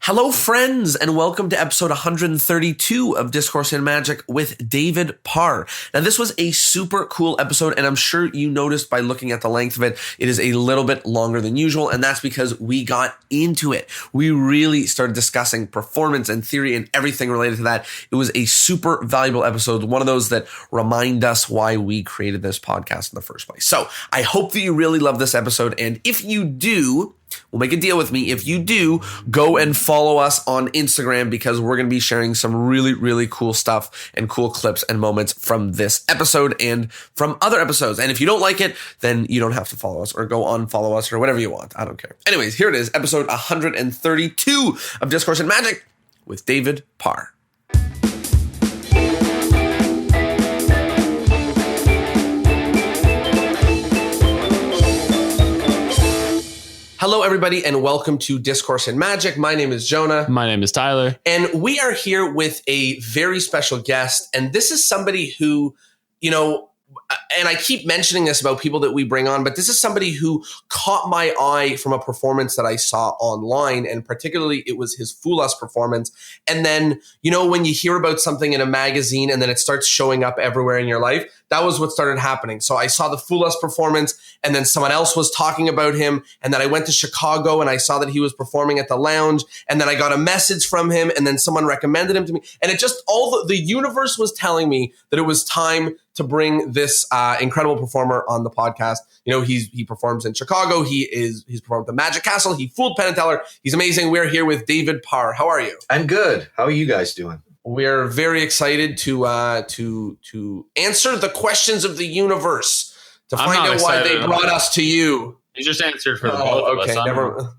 Hello, friends, and welcome to episode 132 of Discourse in Magic with David Parr. Now, this was a super cool episode, and I'm sure you noticed by looking at the length of it, it is a little bit longer than usual, and that's because we got into it. We really started discussing performance and theory and everything related to that. It was a super valuable episode, one of those that remind us why we created this podcast in the first place. So I hope that you really love this episode, and if you do, we'll make a deal with me. If you do, go and follow us on Instagram because we're going to be sharing some really, really cool stuff and cool clips and moments from this episode and from other episodes. And if you don't like it, then you don't have to follow us or go unfollow us or whatever you want. I don't care. Anyways, here it is, episode 132 of Discourse in Magic with David Parr. Hello, everybody, and welcome to Discourse in Magic. My name is Jonah. My name is Tyler. And we are here with a very special guest. And this is somebody who, and I keep mentioning this about people that we bring on, but this is somebody who caught my eye from a performance that I saw online. And particularly, it was his Fool Us performance. And then, when you hear about something in a magazine and then it starts showing up everywhere in your life, that was what started happening. So I saw the Fool Us performance, and then someone else was talking about him. And then I went to Chicago and I saw that he was performing at the Lounge. And then I got a message from him, and then someone recommended him to me. And it just, the universe was telling me that it was time to bring this incredible performer on the podcast. He performs in Chicago. He's performed at the Magic Castle. He fooled Penn and Teller. He's amazing. We're here with David Parr. How are you? I'm good. How are you guys doing? We're very excited to answer the questions of the universe, to find out why they brought us to you. You just answered for the both of us. Never.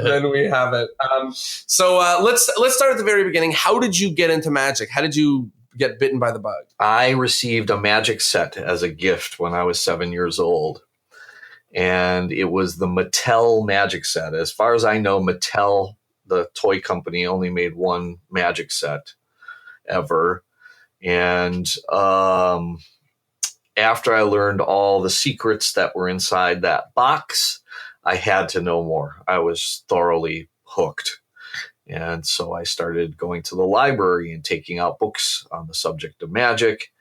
Then we have it. So let's start at the very beginning. How did you get into Magic? How did you get bitten by the bug? I received a Magic set as a gift when I was 7 years old. And it was the Mattel Magic set. As far as I know, Mattel, the toy company, only made one Magic set ever. And after I learned all the secrets that were inside that box, I had to know more. I was thoroughly hooked. And so I started going to the library and taking out books on the subject of magic.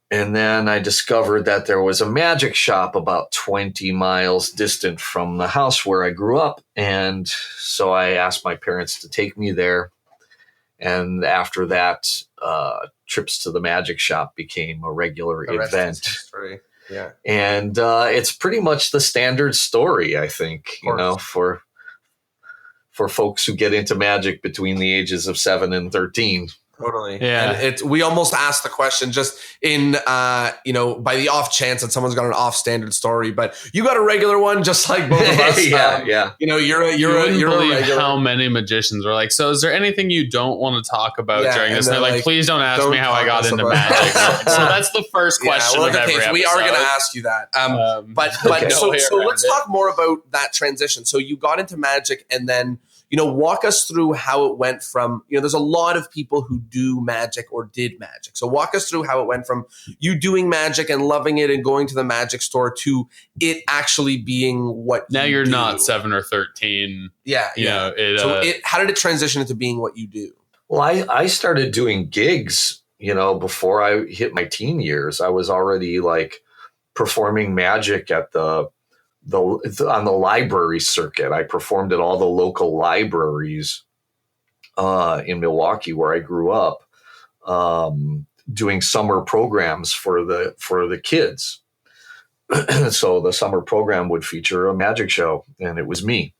And then I discovered that there was a magic shop about 20 miles distant from the house where I grew up. And so I asked my parents to take me there. And after that, trips to the magic shop became a regular event. Yeah. And it's pretty much the standard story, I think, for folks who get into magic between the ages of 7 and 13. Totally. Yeah. And we almost asked the question just in, by the off chance that someone's got an off standard story, but you got a regular one, just like both of us. Yeah. You're a regular. how many magicians were like, so is there anything you don't want to talk about during this? And they're like, please don't ask me how I got into magic. So that's the first question of every episode. We are going to ask you that. So let's talk more about that transition. So you got into magic, and then walk us through how it went from, there's a lot of people who do magic or did magic. So walk us through how it went from you doing magic and loving it and going to the magic store to it actually being what now you're do. not 7 or 13. Yeah. How did it transition into being what you do? Well, I started doing gigs, before I hit my teen years. I was already performing magic at on the library circuit. I performed at all the local libraries in Milwaukee, where I grew up, doing summer programs for the kids. So the summer program would feature a magic show, and it was me.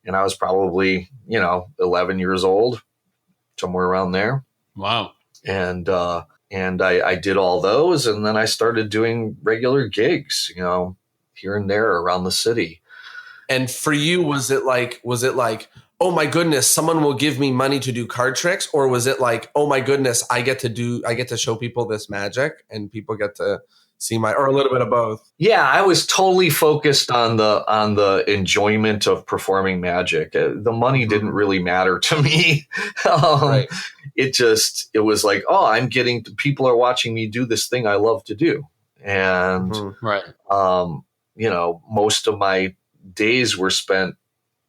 And I was probably, 11 years old, somewhere around there. Wow. And I did all those, and then I started doing regular gigs, here and there around the city. And for you, was it like, oh my goodness, someone will give me money to do card tricks? Or was it like, oh my goodness, I get to show people this magic and people get to see or a little bit of both? Yeah, I was totally focused on the enjoyment of performing magic. The money didn't really matter to me. Right. It was like, oh, people are watching me do this thing I love to do. And, Right. Most of my days were spent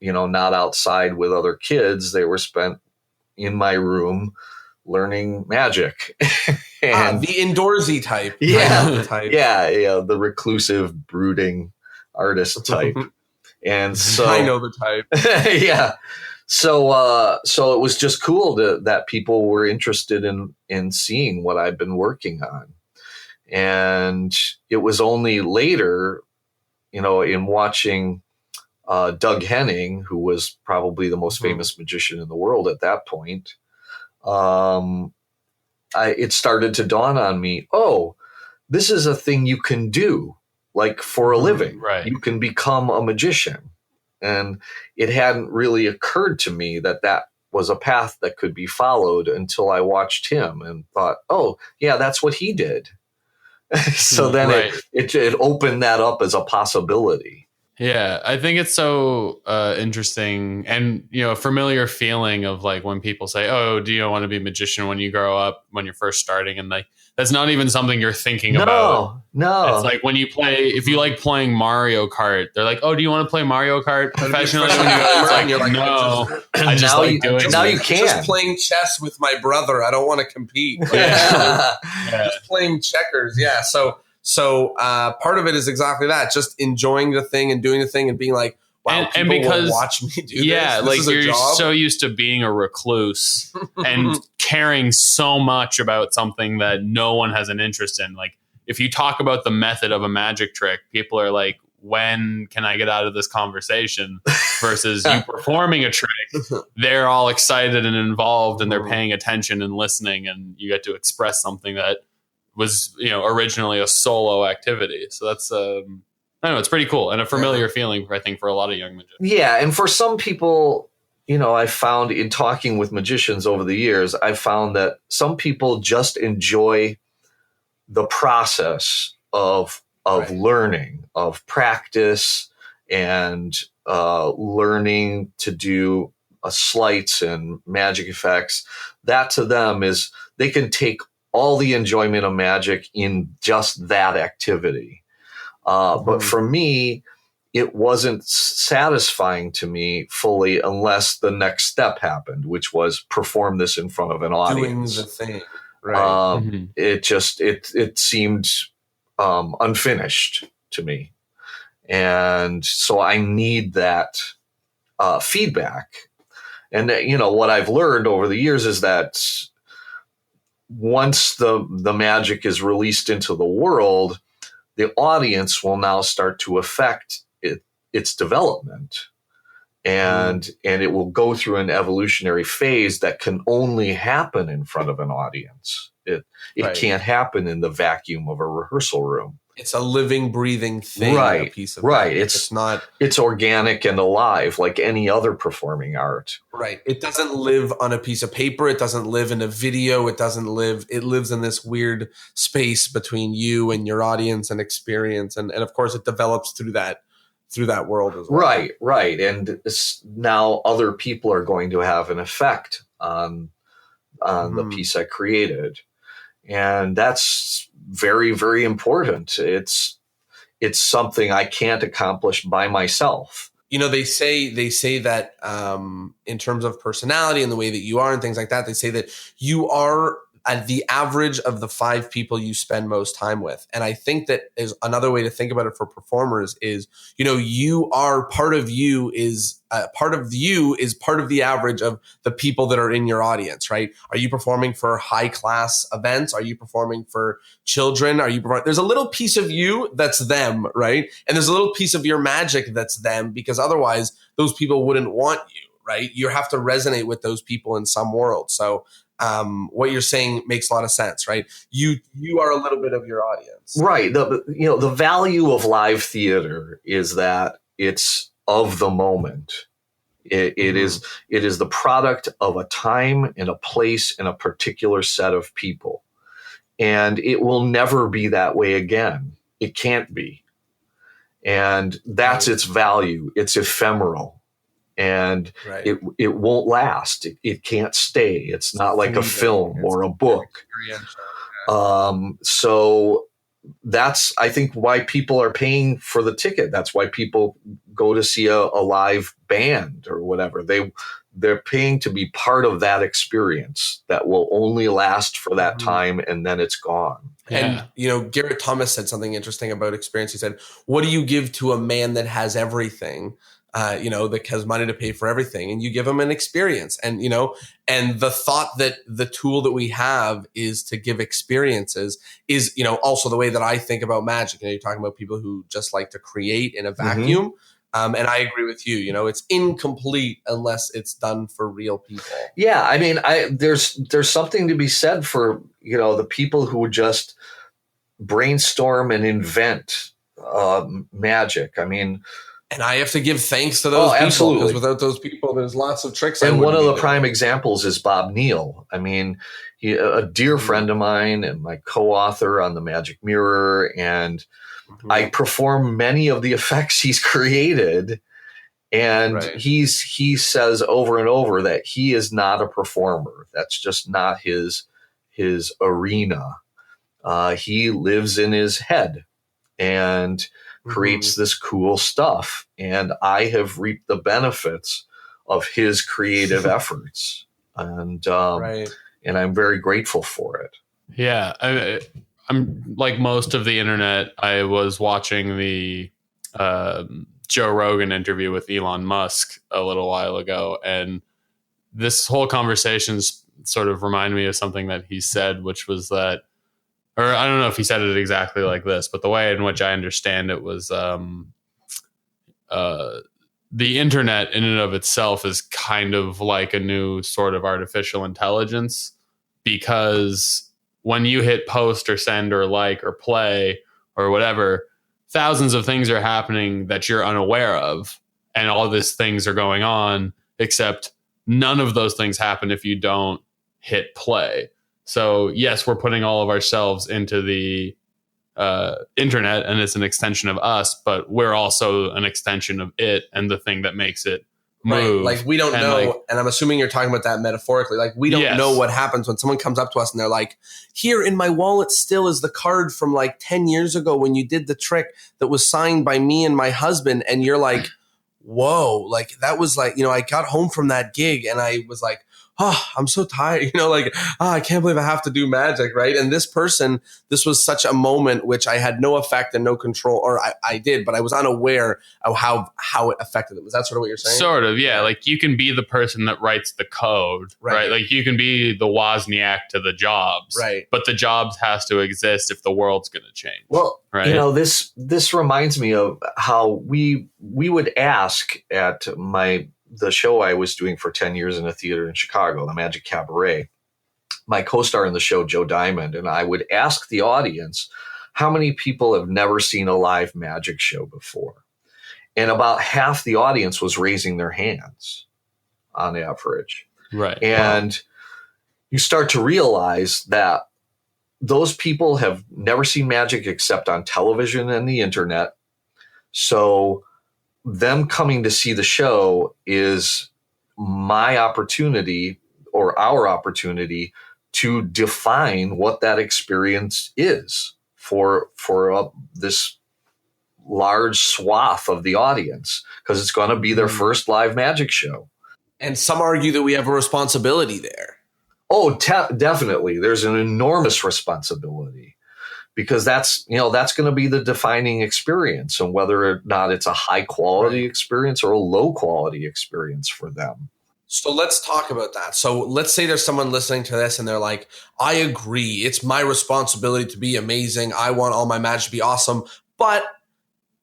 not outside with other kids. They were spent in my room learning magic. And the indoorsy type. The reclusive, brooding artist type. And so I know the type. Yeah. So it was just cool that people were interested in seeing what I've been working on. And it was only later, in watching Doug Henning, who was probably the most famous magician in the world at that point, it started to dawn on me, oh, this is a thing you can do, like for a living. Right. You can become a magician. And it hadn't really occurred to me that was a path that could be followed until I watched him and thought, oh, yeah, that's what he did. So then it opened that up as a possibility. Yeah, I think it's so interesting and, a familiar feeling of like when people say, oh, do you want to be a magician when you grow up, when you're first starting? And like, that's not even something you're thinking about. No. It's like when you if you like playing Mario Kart, they're like, oh, do you want to play Mario Kart professionally? You're like, no, I just like doing it. Now you can. Just playing chess with my brother. I don't want to compete. Just playing checkers. Yeah. So part of it is exactly that, just enjoying the thing and doing the thing and being like, wow, and because will watch me do this. Yeah, this like you're so used to being a recluse and caring so much about something that no one has an interest in. Like if you talk about the method of a magic trick, people are like, when can I get out of this conversation? Versus you performing a trick, they're all excited and involved and they're paying attention and listening, and you get to express something that was originally a solo activity. So that's I don't know, it's pretty cool and a familiar feeling, I think, for a lot of young magicians. Yeah, and for some people, I found in talking with magicians over the years, I found that some people just enjoy the process of learning, of practice, and learning to do sleights and magic effects. That to them is, they can take all the enjoyment of magic in just that activity. But for me, it wasn't satisfying to me fully unless the next step happened, which was perform this in front of an audience. Doing the thing. Right. It seemed unfinished to me. And so I need that feedback. And what I've learned over the years is that once the magic is released into the world, the audience will now start to affect its development. And it will go through an evolutionary phase that can only happen in front of an audience. It can't happen in the vacuum of a rehearsal room. It's a living, breathing thing. Right. A piece of it's organic and alive like any other performing art. Right. It doesn't live on a piece of paper. It doesn't live in a video. It lives in this weird space between you and your audience and experience. And of course it develops through that world as well. Right. And now other people are going to have an effect on the piece I created. And that's very, very important. It's something I can't accomplish by myself. They say that in terms of personality and the way that you are and things like that, they say that you are at the average of the 5 people you spend most time with. And I think that is another way to think about it for performers is, you are part of you is part of the average of the people that are in your audience, right? Are you performing for high class events? Are you performing for children? There's a little piece of you that's them, right? And there's a little piece of your magic that's them, because otherwise those people wouldn't want you, right? You have to resonate with those people in some world. So what you're saying makes a lot of sense, right? You are a little bit of your audience. Right. The value of live theater is that it's of the moment. It is the product of a time and a place and a particular set of people. And it will never be that way again. It can't be. And that's its value. It's ephemeral. And it won't last. It can't stay. It's not like a film or a book. So that's, I think, why people are paying for the ticket. That's why people go to see a live band or whatever. They're paying to be part of that experience that will only last for that time, and then it's gone. And, Garrett Thomas said something interesting about experience. He said, what do you give to a man that has everything, that has money to pay for everything? And you give him an experience. And, and the thought that the tool that we have is to give experiences is, also the way that I think about magic. You're talking about people who just like to create in a vacuum. And I agree with you. It's incomplete unless it's done for real people. Yeah, I mean, there's something to be said for the people who just brainstorm and invent magic. I mean, and I have to give thanks to those people, absolutely, because without those people, there's lots of tricks. And one of the prime examples is Bob Neal. I mean, a dear friend of mine and my co-author on the Magic Mirror, and I perform many of the effects he's created, and he says over and over that he is not a performer. That's just not his arena. He lives in his head and creates this cool stuff, and I have reaped the benefits of his creative efforts, and I'm very grateful for it. Yeah, I'm like most of the internet. I was watching the Joe Rogan interview with Elon Musk a little while ago, and this whole conversation's sort of reminded me of something that he said, which was that, or I don't know if he said it exactly like this, but the way in which I understand it was the internet in and of itself is kind of like a new sort of artificial intelligence, because when you hit post or send or like or play or whatever, thousands of things are happening that you're unaware of. And all these things are going on, except none of those things happen if you don't hit play. So yes, we're putting all of ourselves into the internet, and it's an extension of us, but we're also an extension of it and the thing that makes it move. Like we don't know, and I'm assuming you're talking about that metaphorically. Like we don't know what happens when someone comes up to us and they're like, here in my wallet still is the card from like 10 years ago when you did the trick that was signed by me and my husband. And you're like, whoa, like that was like, I got home from that gig and I was like, oh, I'm so tired, I can't believe I have to do magic, right? And this was such a moment which I had no effect and no control, or I did, but I was unaware of how it affected them. Is that sort of what you're saying? Sort of, yeah. Like you can be the person that writes the code, right? Like you can be the Wozniak to the Jobs, right? But the Jobs has to exist if the world's going to change. Well, right? This reminds me of how we would ask at the show I was doing for 10 years in a theater in Chicago, the Magic Cabaret. My co-star in the show, Joe Diamond, and I would ask the audience, how many people have never seen a live magic show before? And about half the audience was raising their hands on average. Right. And you start to realize that those people have never seen magic except on television and the internet. So them coming to see the show is my opportunity, or our opportunity, to define what that experience is for this large swath of the audience, because it's going to be their first live magic show. And some argue that we have a responsibility there. Oh, definitely. There's an enormous responsibility, because that's going to be the defining experience, and whether or not it's a high quality experience or a low quality experience for them. So let's talk about that. So let's say there's someone listening to this and they're like, I agree. It's my responsibility to be amazing. I want all my magic to be awesome, but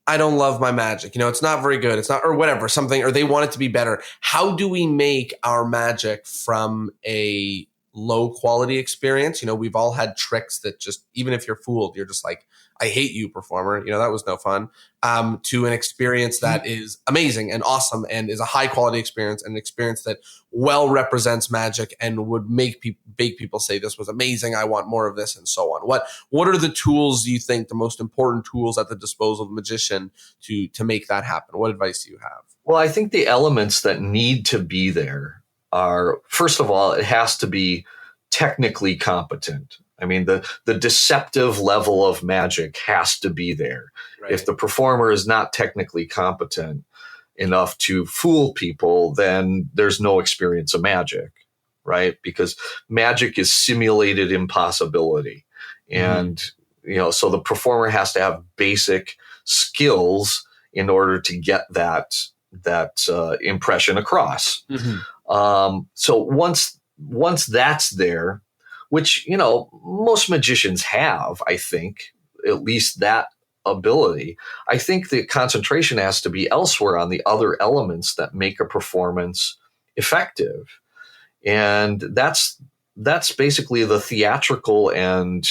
I don't love my magic. It's not very good. It's not, or whatever, something, or they want it to be better. How do we make our magic from a low quality experience? We've all had tricks that just, even if you're fooled, you're just like, I hate you, performer. That was no fun. To an experience that is amazing and awesome and is a high quality experience, and an experience that well represents magic and would make people say this was amazing. I want more of this, and so on. What are the tools you think, the most important tools at the disposal of a magician to make that happen? What advice do you have? Well, I think the elements that need to be there are, first of all, it has to be technically competent. I mean, the deceptive level of magic has to be there. Right. If the performer is not technically competent enough to fool people, then there's no experience of magic, right? Because magic is simulated impossibility. And, so the performer has to have basic skills in order to get that impression across. So once that's there, which, most magicians have, I think, at least that ability, I think the concentration has to be elsewhere on the other elements that make a performance effective. And that's basically the theatrical and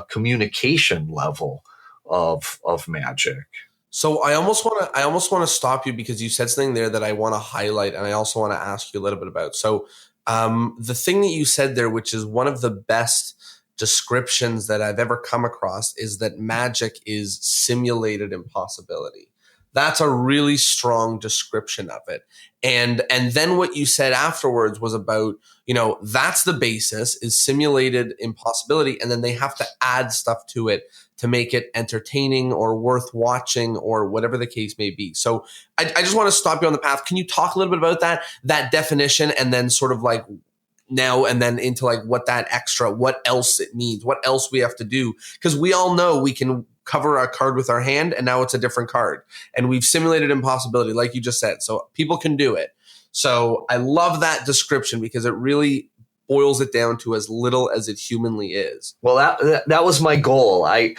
communication level of magic. So I almost want to stop you because you said something there that I want to highlight, and I also want to ask you a little bit about. So the thing that you said there, which is one of the best descriptions that I've ever come across, is that magic is simulated impossibility. That's a really strong description of it. And then what you said afterwards was about, that's the basis, is simulated impossibility. And then they have to add stuff to it to make it entertaining or worth watching or whatever the case may be. So I just want to stop you on the path. Can you talk a little bit about that definition, and then sort of like now and then into like what else it means, what else we have to do? Because we all know we can cover a card with our hand and now it's a different card. And we've simulated impossibility, like you just said. So people can do it. So I love that description because it really boils it down to as little as it humanly is. Well, that was my goal. I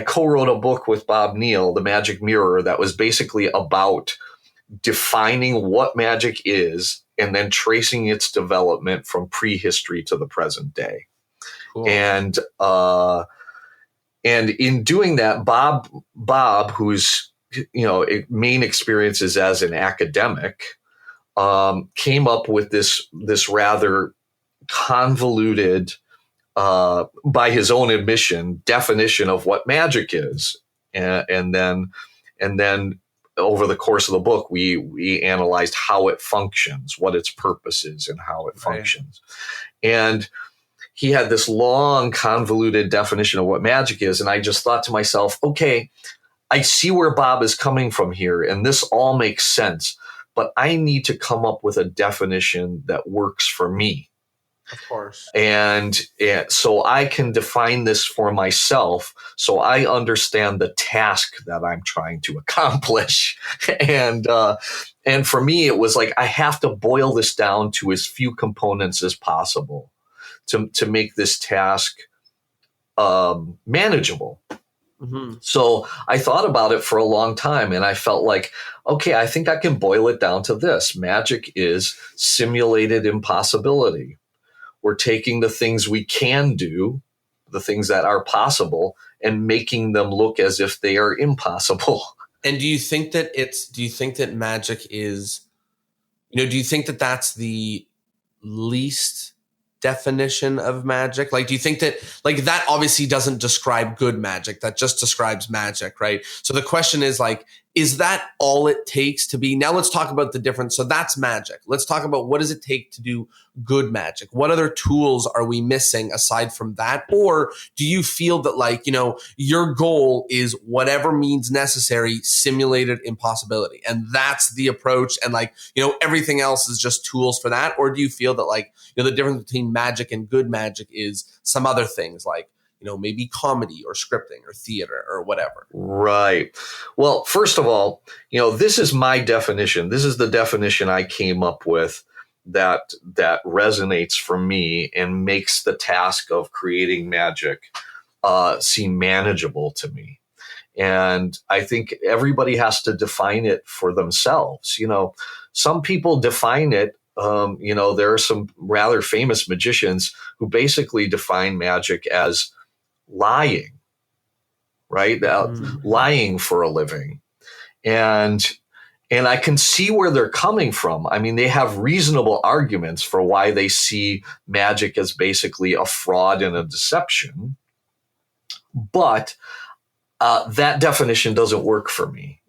co-wrote a book with Bob Neal, The Magic Mirror, that was basically about defining what magic is and then tracing its development from prehistory to the present day. Cool. And in doing that, Bob, whose main experience is as an academic, came up with this rather convoluted, by his own admission, definition of what magic is, and then over the course of the book, we analyzed how it functions, what its purpose is, and how it functions. And he had this long, convoluted definition of what magic is. And I just thought to myself, okay, I see where Bob is coming from here, and this all makes sense. But I need to come up with a definition that works for me. Of course. And so I can define this for myself so I understand the task that I'm trying to accomplish. And for me, it was like I have to boil this down to as few components as possible to make this task manageable. Mm-hmm. So I thought about it for a long time, and I felt like, okay, I think I can boil it down to this. Magic is simulated impossibility. We're taking the things we can do, the things that are possible, and making them look as if they are impossible. And do you think that magic is, do you think that that's the least definition of magic? Like, do you think that, like, that obviously doesn't describe good magic, that just describes magic, right? So the question is, like, is that all it takes to be? Now let's talk about the difference. So that's magic. Let's talk about what does it take to do good magic? What other tools are we missing aside from that? Or do you feel that, like, your goal is whatever means necessary, simulated impossibility, and that's the approach, and, like, everything else is just tools for that? Or do you feel that, like, the difference between magic and good magic is some other things, like, maybe comedy or scripting or theater or whatever? Right. Well, first of all, this is my definition. This is the definition I came up with that resonates for me and makes the task of creating magic seem manageable to me. And I think everybody has to define it for themselves. Some people define it. There are some rather famous magicians who basically define magic as lying, right? Lying for a living. And I can see where they're coming from. I mean, they have reasonable arguments for why they see magic as basically a fraud and a deception. But that definition doesn't work for me.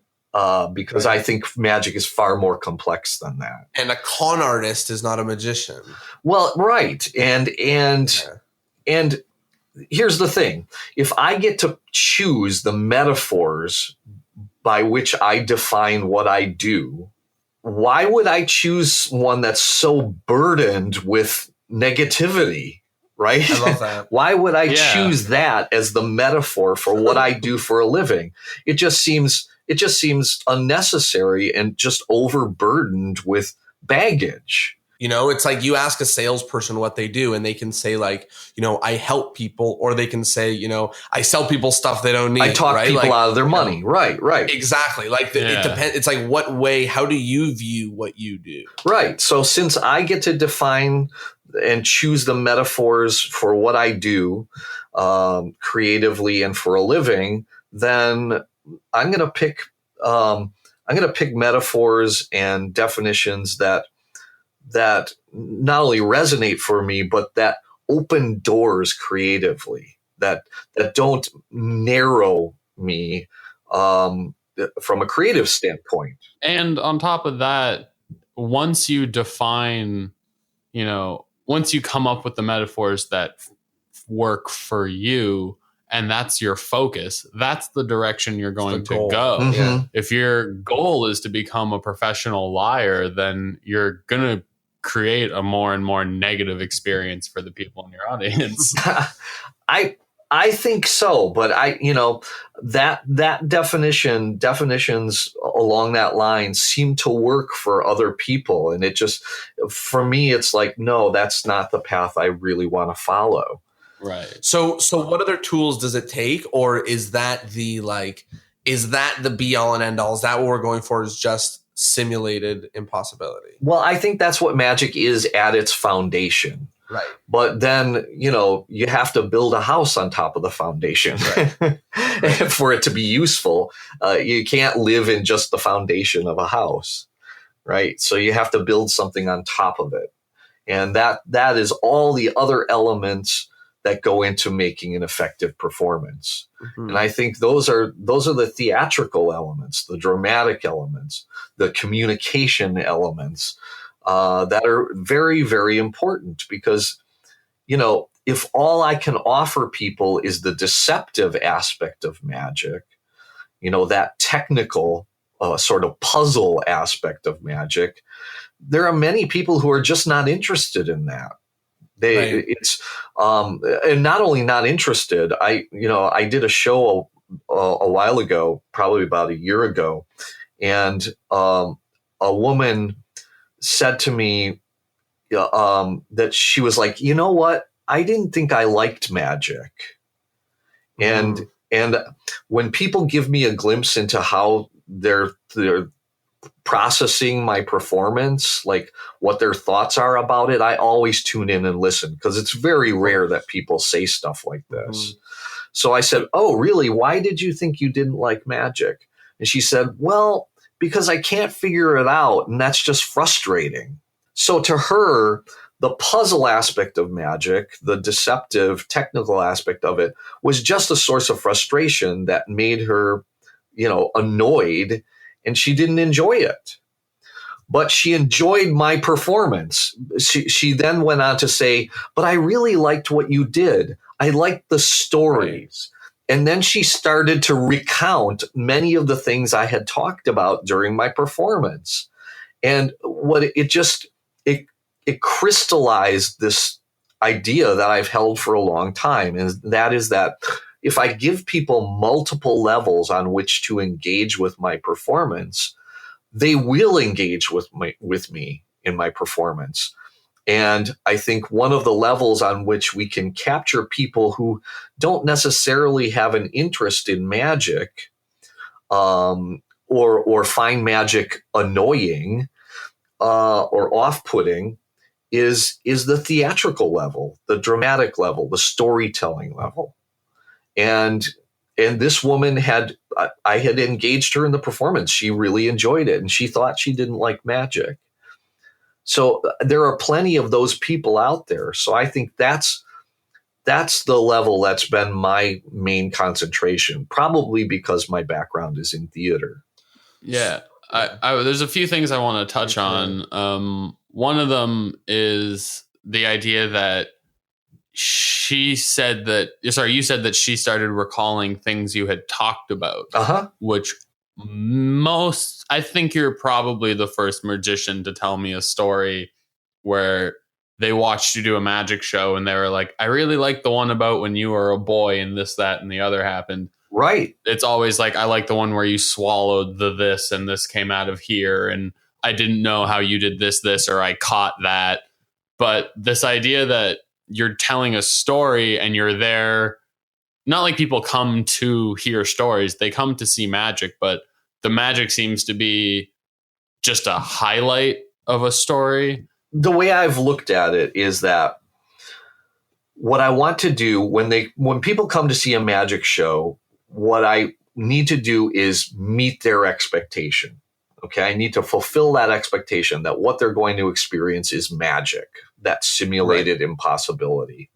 Because I think magic is far more complex than that. And a con artist is not a magician. Well, right. And And here's the thing. If I get to choose the metaphors by which I define what I do, why would I choose one that's so burdened with negativity? Right? I love that. Why would I choose that as the metaphor for what I do for a living? It just seems unnecessary and just overburdened with baggage. You know, it's like you ask a salesperson what they do and they can say like, you know, I help people, or they can say, you know, I sell people stuff they don't need. I talk people like, out of their money. Right. Exactly. Like it depends. It's like, what way, how do you view what you do? Right. So since I get to define and choose the metaphors for what I do creatively and for a living, then I'm going to pick metaphors and definitions that not only resonate for me, but that open doors creatively, that don't narrow me from a creative standpoint. And on top of that, once you define, you know, once you come up with the metaphors that work for you, and that's your focus, that's the direction you're going to go. Mm-hmm. If your goal is to become a professional liar, then you're going to create a more and more negative experience for the people in your audience. I think so, but that definitions along that line seem to work for other people, and it just, for me, it's like, no, that's not the path I really want to follow. Right. So what other tools does it take, or is that the be all and end all? Is that what we're going for? Is just simulated impossibility? Well, I think that's what magic is at its foundation. Right. But then, you know, you have to build a house on top of the foundation for it to be useful. You can't live in just the foundation of a house, right? So you have to build something on top of it. And that is all the other elements that go into making an effective performance. Mm-hmm. And I think those are the theatrical elements, the dramatic elements, the communication elements that are very, very important, because, you know, if all I can offer people is the deceptive aspect of magic, you know, that technical sort of puzzle aspect of magic, there are many people who are just not interested in that. It's and not only not interested. I did a show a while ago, probably about a year ago, and a woman said to me that she was like, you know what? I didn't think I liked magic, and when people give me a glimpse into how they're processing my performance, like what their thoughts are about it, I always tune in and listen, because it's very rare that people say stuff like this. So I said, oh, really? Why did you think you didn't like magic? And she said, well, because I can't figure it out, and that's just frustrating. So to her, the puzzle aspect of magic, the deceptive technical aspect of it, was just a source of frustration that made her, you know, annoyed, and she didn't enjoy it. But she enjoyed my performance. She then went on to say, but I really liked what you did. I liked the stories. Right. And then she started to recount many of the things I had talked about during my performance. And what it crystallized this idea that I've held for a long time. And that is that if I give people multiple levels on which to engage with my performance, they will engage with me in my performance. And I think one of the levels on which we can capture people who don't necessarily have an interest in magic, or find magic annoying or off-putting, is the theatrical level, the dramatic level, the storytelling level. And this woman I had engaged her in the performance. She really enjoyed it, and she thought she didn't like magic. So there are plenty of those people out there. So I think that's the level that's been my main concentration, probably because my background is in theater. Yeah. There's a few things I want to touch on. One of them is the idea that you said that she started recalling things you had talked about, which I think you're probably the first magician to tell me a story where they watched you do a magic show and they were like, I really like the one about when you were a boy and this, that, and the other happened. Right. It's always like, I like the one where you swallowed the this and this came out of here. And I didn't know how you did this, or I caught that. But this idea that you're telling a story and you're there, not like people come to hear stories, they come to see magic, but the magic seems to be just a highlight of a story. The way I've looked at it is that what I want to do when people come to see a magic show, what I need to do is meet their expectation. Okay. I need to fulfill that expectation that what they're going to experience is magic, that simulated impossibility,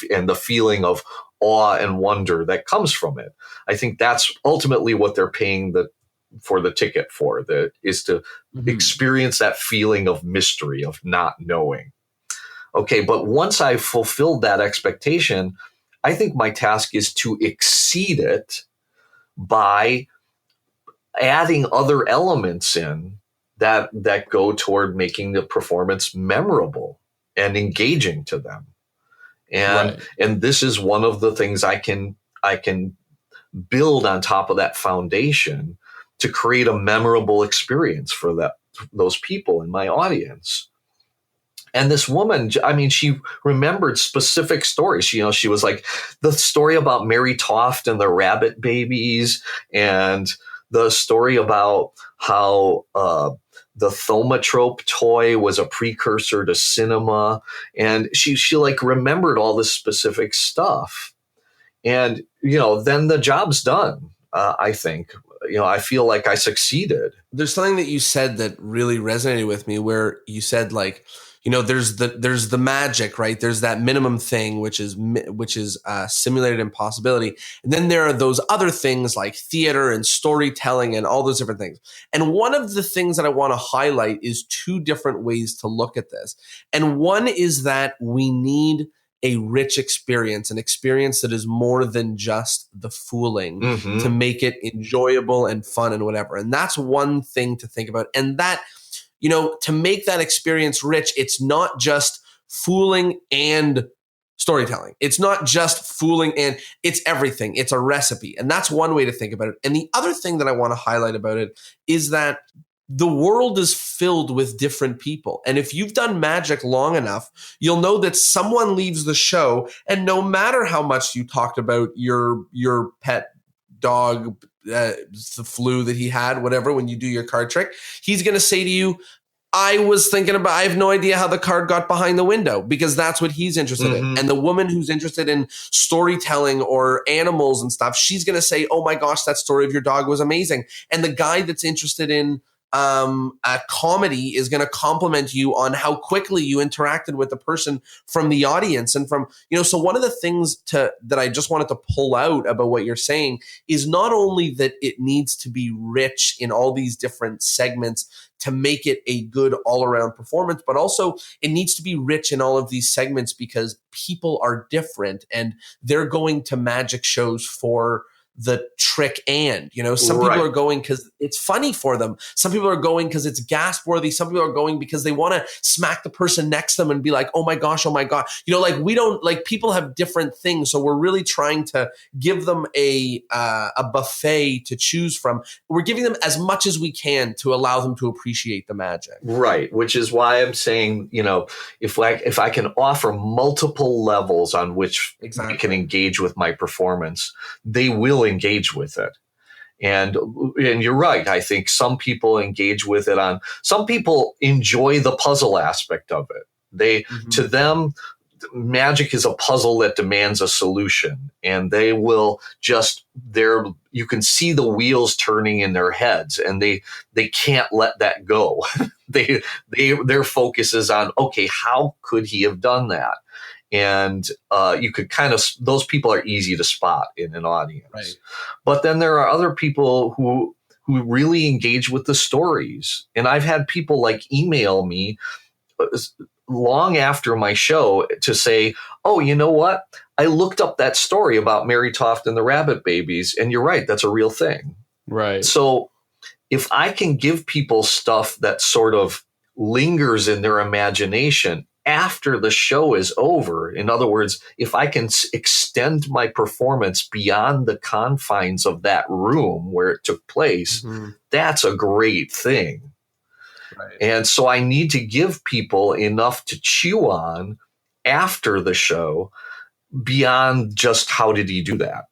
and the feeling of awe and wonder that comes from it. I think that's ultimately what they're paying for the ticket for, is to experience that feeling of mystery, of not knowing. Okay, but once I've fulfilled that expectation, I think my task is to exceed it by adding other elements in that go toward making the performance memorable and engaging to them. And this is one of the things I can build on top of that foundation to create a memorable experience for those people in my audience. And this woman, I mean, she remembered specific stories. She was like, the story about Mary Toft and the rabbit babies, and the story about how the Thaumatrope toy was a precursor to cinema. And she like remembered all this specific stuff. And, then the job's done, I think. I feel like I succeeded. There's something that you said that really resonated with me, where you said, like, there's the magic, right? There's that minimum thing, which is simulated impossibility. And then there are those other things like theater and storytelling and all those different things. And one of the things that I want to highlight is two different ways to look at this. And one is that we need a rich experience, an experience that is more than just the fooling, to make it enjoyable and fun and whatever. And that's one thing to think about. And that, to make that experience rich, it's not just fooling and storytelling. It's not just fooling and it's everything. It's a recipe. And that's one way to think about it. And the other thing that I want to highlight about it is that the world is filled with different people. And if you've done magic long enough, you'll know that someone leaves the show, and no matter how much you talked about your pet dog, the flu that he had, whatever, when you do your card trick, he's going to say to you, I have no idea how the card got behind the window, because that's what he's interested in. And the woman who's interested in storytelling or animals and stuff, she's going to say, oh my gosh, that story of your dog was amazing. And the guy that's interested in a comedy is going to compliment you on how quickly you interacted with the person from the audience. And from, so one of the things that I just wanted to pull out about what you're saying is not only that it needs to be rich in all these different segments to make it a good all-around performance, but also it needs to be rich in all of these segments because people are different and they're going to magic shows for the trick. And, some people are going because it's funny for them. Some people are going because it's gasp worthy. Some people are going because they want to smack the person next to them and be like, oh my gosh. People have different things. So we're really trying to give them a buffet to choose from. We're giving them as much as we can to allow them to appreciate the magic. Right. Which is why I'm saying, if I can offer multiple levels on which I can engage with my performance, they will engage with it. And you're right. I think some people engage with it some people enjoy the puzzle aspect of it. To them, magic is a puzzle that demands a solution, and they will you can see the wheels turning in their heads, and they can't let that go. Their focus is on, okay, how could he have done that? And you could those people are easy to spot in an audience. Right. But then there are other people who really engage with the stories. And I've had people like email me long after my show to say, oh, you know what? I looked up that story about Mary Toft and the Rabbit Babies, and you're right, that's a real thing. Right. So if I can give people stuff that sort of lingers in their imagination after the show is over, in other words, if I can extend my performance beyond the confines of that room where it took place, that's a great thing. Right. And so I need to give people enough to chew on after the show beyond just how did he do that.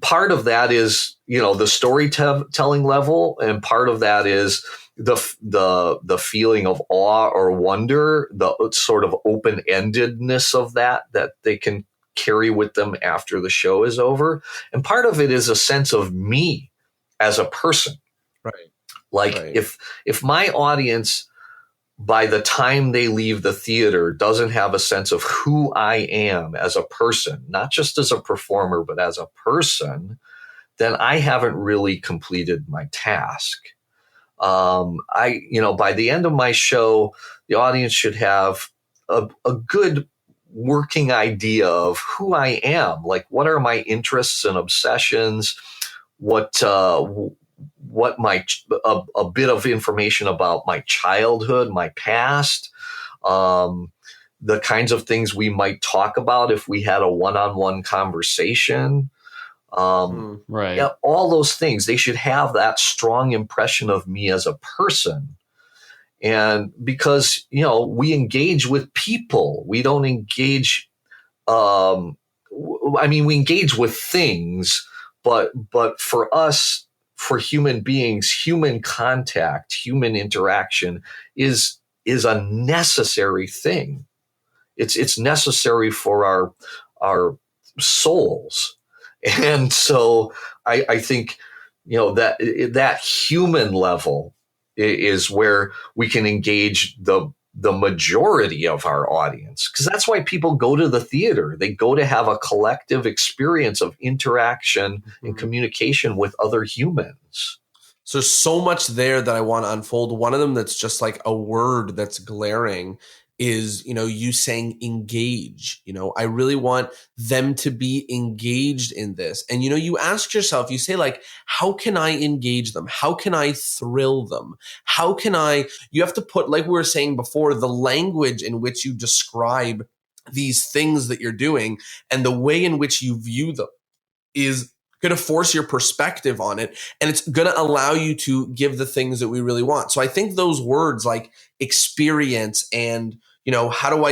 Part of that is, the storytelling level, and part of that is the feeling of awe or wonder, the sort of open-endedness of that they can carry with them after the show is over. And part of it is a sense of me as a person. Right. Like if my audience, by the time they leave the theater, doesn't have a sense of who I am as a person, not just as a performer, but as a person, then I haven't really completed my task. By the end of my show, the audience should have a good working idea of who I am. Like, what are my interests and obsessions? A bit of information about my childhood, my past, the kinds of things we might talk about if we had a one-on-one conversation. Right. Yeah, all those things. They should have that strong impression of me as a person. And because, we engage with people, we don't engage, we engage with things, but for us, for human beings, human contact, human interaction is a necessary thing. It's necessary for our souls. And so I think, that human level is where we can engage the majority of our audience, because that's why people go to the theater. They go to have a collective experience of interaction and communication with other humans. So there's so much there that I want to unfold. One of them that's just like a word that's glaring is, you saying engage. I really want them to be engaged in this. And, you ask yourself, you say like, how can I engage them? How can I thrill them? You have to put, like we were saying before, the language in which you describe these things that you're doing and the way in which you view them is going to force your perspective on it. And it's going to allow you to give the things that we really want. So I think those words like experience and, how do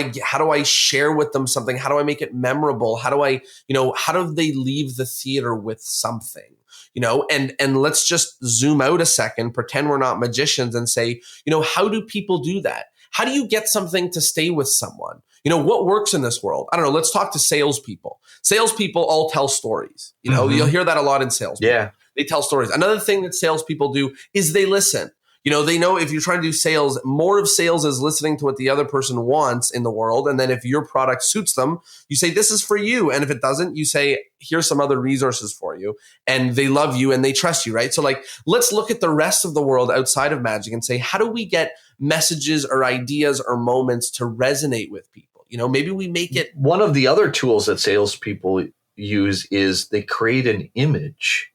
I share with them something? How do I make it memorable? How do they leave the theater with something? And let's just zoom out a second, pretend we're not magicians and say, how do people do that? How do you get something to stay with someone? What works in this world? I don't know. Let's talk to salespeople. Salespeople all tell stories. You'll hear that a lot in sales. Yeah. They tell stories. Another thing that salespeople do is they listen. They know if you're trying to do sales, more of sales is listening to what the other person wants in the world. And then if your product suits them, you say, this is for you. And if it doesn't, you say, here's some other resources for you. And they love you and they trust you, right? So like, let's look at the rest of the world outside of magic and say, how do we get messages or ideas or moments to resonate with people? Maybe we make it. One of the other tools that salespeople use is they create an image.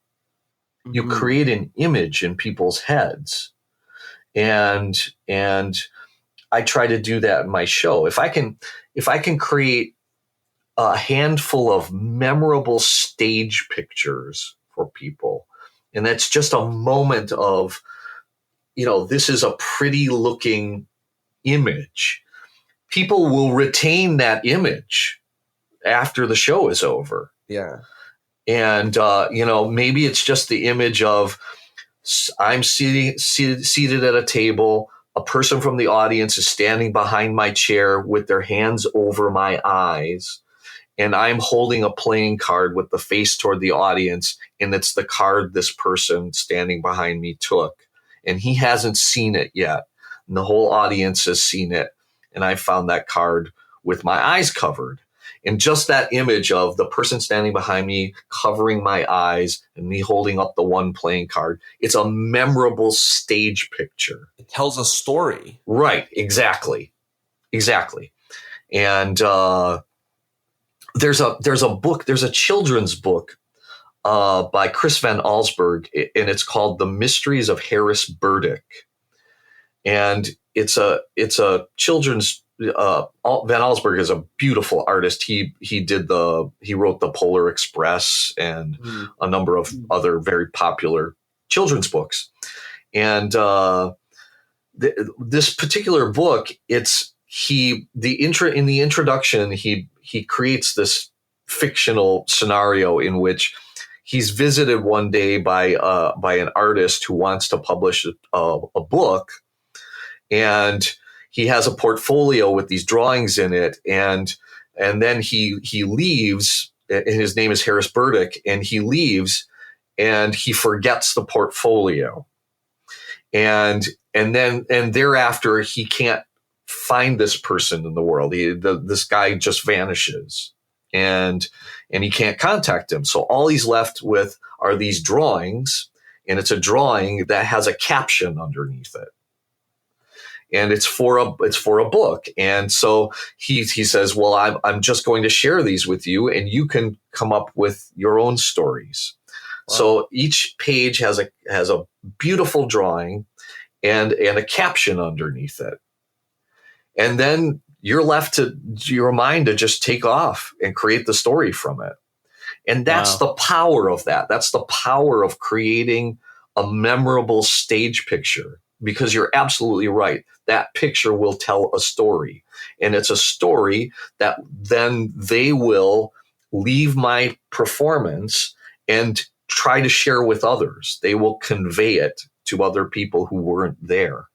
You create an image in people's heads. And I try to do that in my show. If I can create a handful of memorable stage pictures for people, and that's just a moment of, this is a pretty looking image, people will retain that image after the show is over. Yeah. And, maybe it's just the image of, I'm seated at a table. A person from the audience is standing behind my chair with their hands over my eyes. And I'm holding a playing card with the face toward the audience. And it's the card this person standing behind me took. And he hasn't seen it yet. And the whole audience has seen it. And I found that card with my eyes covered. And just that image of the person standing behind me, covering my eyes, and me holding up the one playing card, it's a memorable stage picture. It tells a story. Right, exactly. Exactly. And there's a children's book by Chris Van Allsburg, and it's called The Mysteries of Harris Burdick. And it's a children's. Van Allsburg is a beautiful artist. He wrote the Polar Express and a number of other very popular children's books. And this particular book, in the introduction, he creates this fictional scenario in which he's visited one day by an artist who wants to publish a book, and he has a portfolio with these drawings in it, and then he leaves, and his name is Harris Burdick, and he leaves and he forgets the portfolio. And thereafter he can't find this person in the world. This guy just vanishes, and he can't contact him. So all he's left with are these drawings, and it's a drawing that has a caption underneath it. And it's for a book. And so he says, well, I'm just going to share these with you, and you can come up with your own stories. Wow. So each page has a beautiful drawing and a caption underneath it. And then you're left to your mind to just take off and create the story from it. And that's the power of that. That's the power of creating a memorable stage picture, because you're absolutely right. That picture will tell a story, and it's a story that then they will leave my performance and try to share with others. They will convey it to other people who weren't there.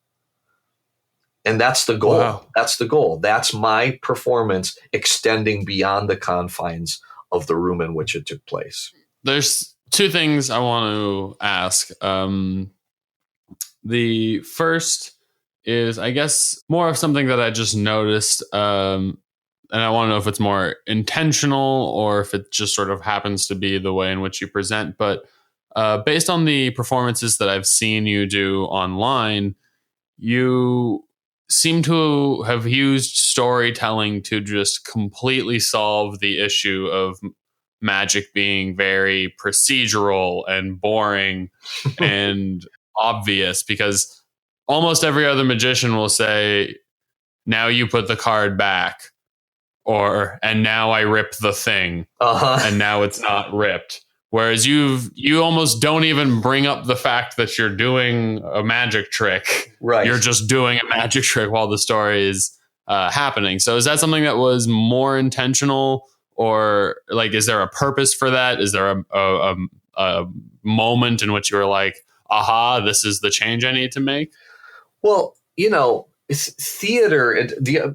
And that's the goal. Wow. That's the goal. That's my performance extending beyond the confines of the room in which it took place. There's two things I want to ask. The first is, I guess, more of something that I just noticed. And I want to know if it's more intentional or if it just sort of happens to be the way in which you present. But based on the performances that I've seen you do online, you seem to have used storytelling to just completely solve the issue of magic being very procedural and boring and obvious, because almost every other magician will say, now you put the card back, and now I rip the thing, and now it's not ripped. Whereas you almost don't even bring up the fact that you're doing a magic trick. Right. You're just doing a magic trick while the story is happening. So is that something that was more intentional, or like, is there a purpose for that? Is there a moment in which you were like, aha, this is the change I need to make? Well, theater,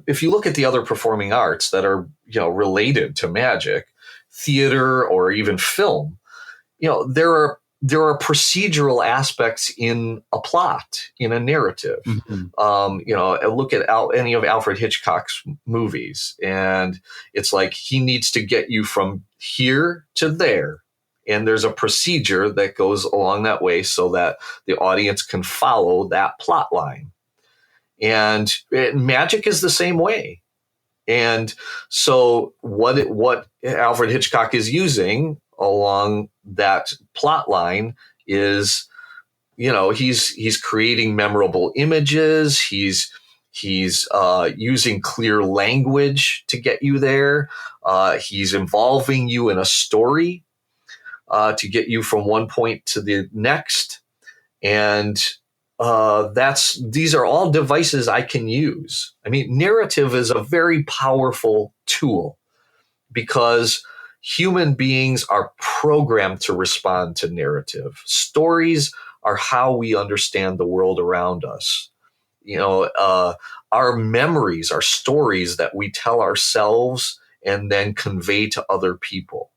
if you look at the other performing arts that are, related to magic, theater or even film, there are procedural aspects in a plot, in a narrative. Mm-hmm. Look at any of Alfred Hitchcock's movies, and it's like he needs to get you from here to there. And there's a procedure that goes along that way so that the audience can follow that plot line. And magic is the same way. And so what Alfred Hitchcock is using along that plot line is, he's creating memorable images. He's using clear language to get you there. He's involving you in a story to get you from one point to the next. And these are all devices I can use. I mean, narrative is a very powerful tool because human beings are programmed to respond to narrative. Stories are how we understand the world around us. Our memories are stories that we tell ourselves and then convey to other people.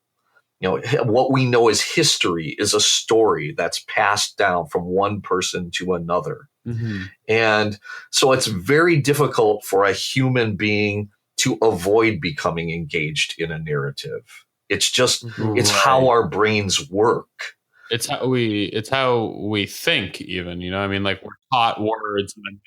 What we know as history is a story that's passed down from one person to another. Mm-hmm. And so it's very difficult for a human being to avoid becoming engaged in a narrative. It's just, it's how our brains work. It's how we think even, like we're taught words and then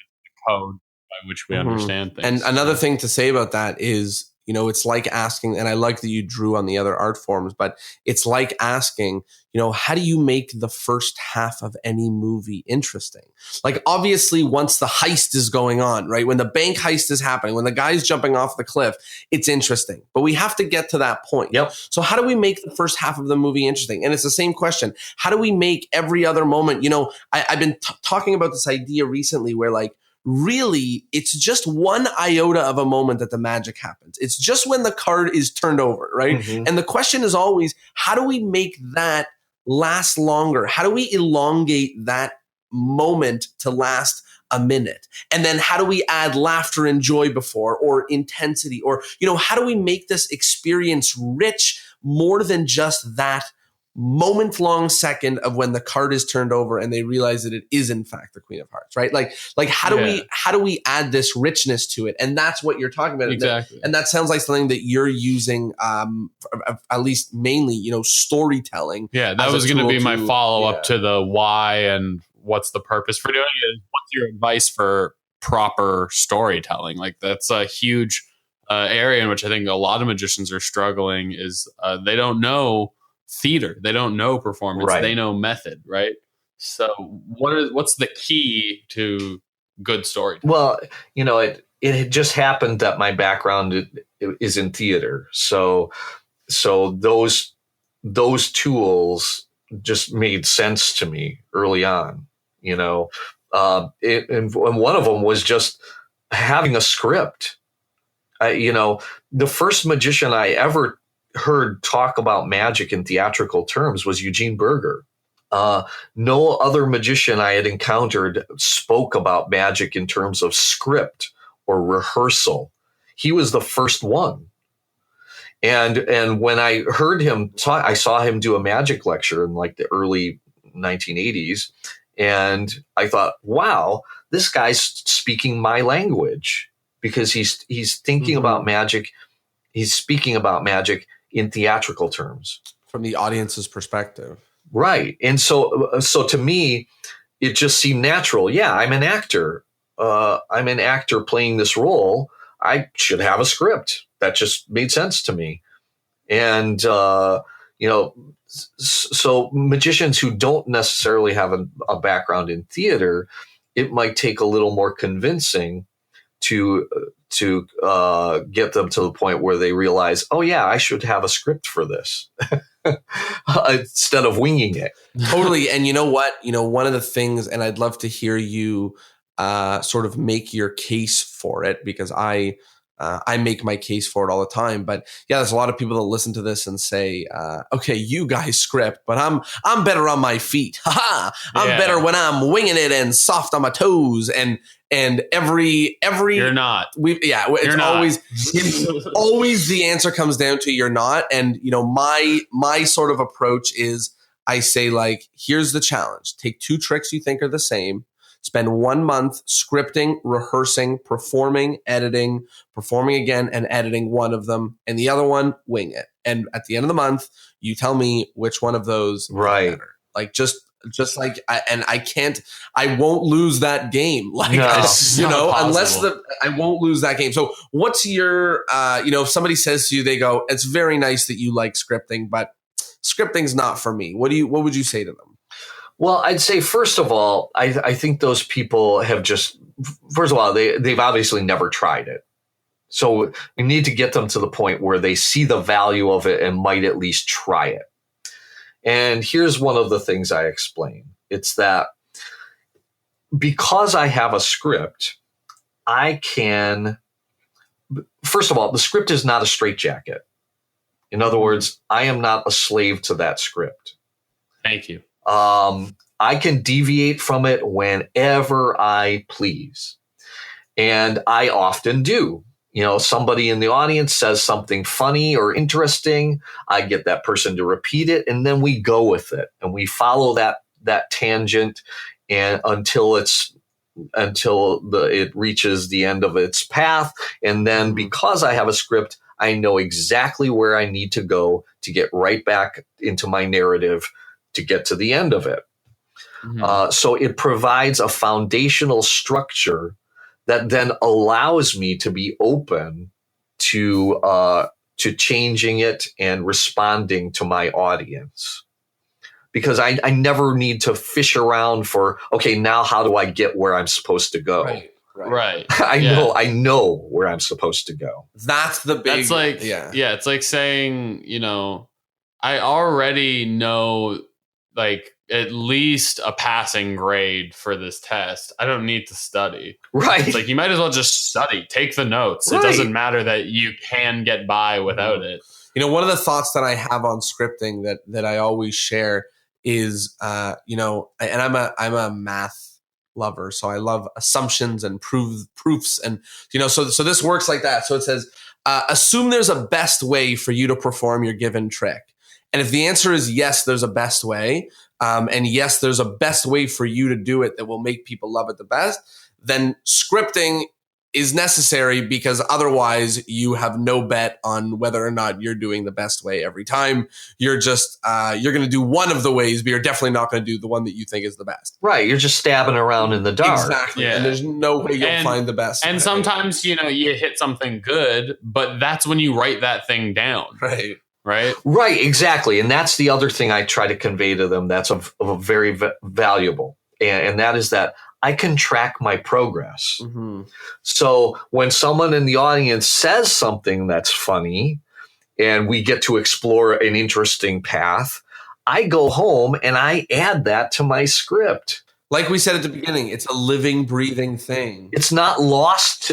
code by which we understand things. And another thing to say about that is, it's like asking, and I like that you drew on the other art forms, but it's like asking, how do you make the first half of any movie interesting? Like, obviously, once the heist is going on, right? When the bank heist is happening, when the guy's jumping off the cliff, it's interesting. But we have to get to that point. Yep. So how do we make the first half of the movie interesting? And it's the same question. How do we make every other moment? I've been talking about this idea recently where, like, really, it's just one iota of a moment that the magic happens. It's just when the card is turned over, right? Mm-hmm. And the question is always, how do we make that last longer? How do we elongate that moment to last a minute? And then how do we add laughter and joy before, or intensity, or, how do we make this experience rich more than just that moment-long second of when the card is turned over and they realize that it is in fact the Queen of Hearts, right? Like how do we add this richness to it? And that's what you're talking about. Exactly. And that sounds like something that you're using, at least mainly, storytelling. Yeah, that was going to be my follow-up to the why and what's the purpose for doing it. What's your advice for proper storytelling? Like, that's a huge area in which I think a lot of magicians are struggling is they don't know theater. They don't know performance. Right. They know method, right? So what's the key to good storytelling? Well, it had just happened that my background is in theater. So those tools just made sense to me early on, and one of them was just having a script. The first magician I ever heard talk about magic in theatrical terms was Eugene Berger. No other magician I had encountered spoke about magic in terms of script or rehearsal. He was the first one. And when I heard him talk, I saw him do a magic lecture in like the early 1980s. And I thought, wow, this guy's speaking my language, because he's thinking about magic. He's speaking about magic in theatrical terms, from the audience's perspective. Right. And so to me, it just seemed natural. Yeah, I'm an actor. I'm an actor playing this role. I should have a script. That just made sense to me. And, so magicians who don't necessarily have a background in theater, it might take a little more convincing to get them to the point where they realize, oh yeah, I should have a script for this instead of winging it. Totally. And you know what? One of the things, and I'd love to hear you sort of make your case for it, because I make my case for it all the time. But yeah, there's a lot of people that listen to this and say, okay, you guys script, but I'm better on my feet. I'm better when I'm winging it and soft on my toes. And every you're not. It's always the answer comes down to you're not. And my sort of approach is, I say, like, here's the challenge. Take 2 tricks you think are the same. Spend 1 month scripting, rehearsing, performing, editing, performing again, and editing one of them, and the other one, wing it. And at the end of the month, you tell me which one of those is better. Like, just like, I won't lose that game. Like, I won't lose that game. So what's your, if somebody says to you, they go, it's very nice that you like scripting, but scripting's not for me. What would you say to them? Well, I'd say, first of all, I think those people have first of all, they've obviously never tried it. So we need to get them to the point where they see the value of it and might at least try it. And here's one of the things I explain. It's that because I have a script, I can, first of all, the script is not a straitjacket. In other words, I am not a slave to that script. Thank you. I can deviate from it whenever I please. And I often do. Somebody in the audience says something funny or interesting. I get that person to repeat it, and then we go with it. And we follow that tangent and until it reaches the end of its path. And then because I have a script, I know exactly where I need to go to get right back into my narrative to get to the end of it. So it provides a foundational structure that then allows me to be open to changing it and responding to my audience. Because I never need to fish around for, okay, now how do I get where I'm supposed to go? Right. I know where I'm supposed to go. That's the big. That's like, it's like saying, I already know like at least a passing grade for this test. I don't need to study. Right. It's like, you might as well just study, take the notes. It doesn't matter that you can get by without it. One of the thoughts that I have on scripting that I always share is, and I'm a math lover, so I love assumptions and proofs, and so this works like that. So it says, assume there's a best way for you to perform your given trick, and if the answer is yes, there's a best way, and yes, there's a best way for you to do it that will make people love it the best, then scripting is necessary, because otherwise you have no bet on whether or not you're doing the best way every time. You're just you're going to do one of the ways, but you're definitely not going to do the one that you think is the best. Right. You're just stabbing around in the dark. Exactly. Yeah. And there's no way you'll find the best. And sometimes, you hit something good, but that's when you write that thing down. Right. Right. Exactly. And that's the other thing I try to convey to them that's a very valuable. And that is that I can track my progress. Mm-hmm. So when someone in the audience says something that's funny and we get to explore an interesting path, I go home and I add that to my script. Like we said at the beginning, it's a living, breathing thing. It's not lost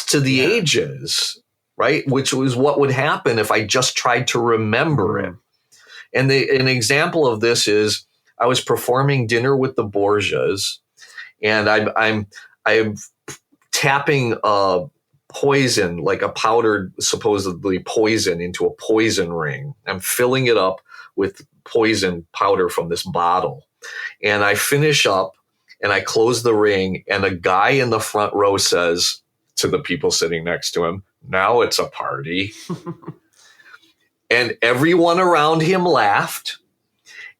to the ages, right? Which was what would happen if I just tried to remember it. And an example of this is I was performing Dinner with the Borgias, and I'm tapping poison, like a powdered, supposedly poison, into a poison ring. I'm filling it up with poison powder from this bottle. And I finish up and I close the ring, and a guy in the front row says to the people sitting next to him, "Now it's a party." And everyone around him laughed.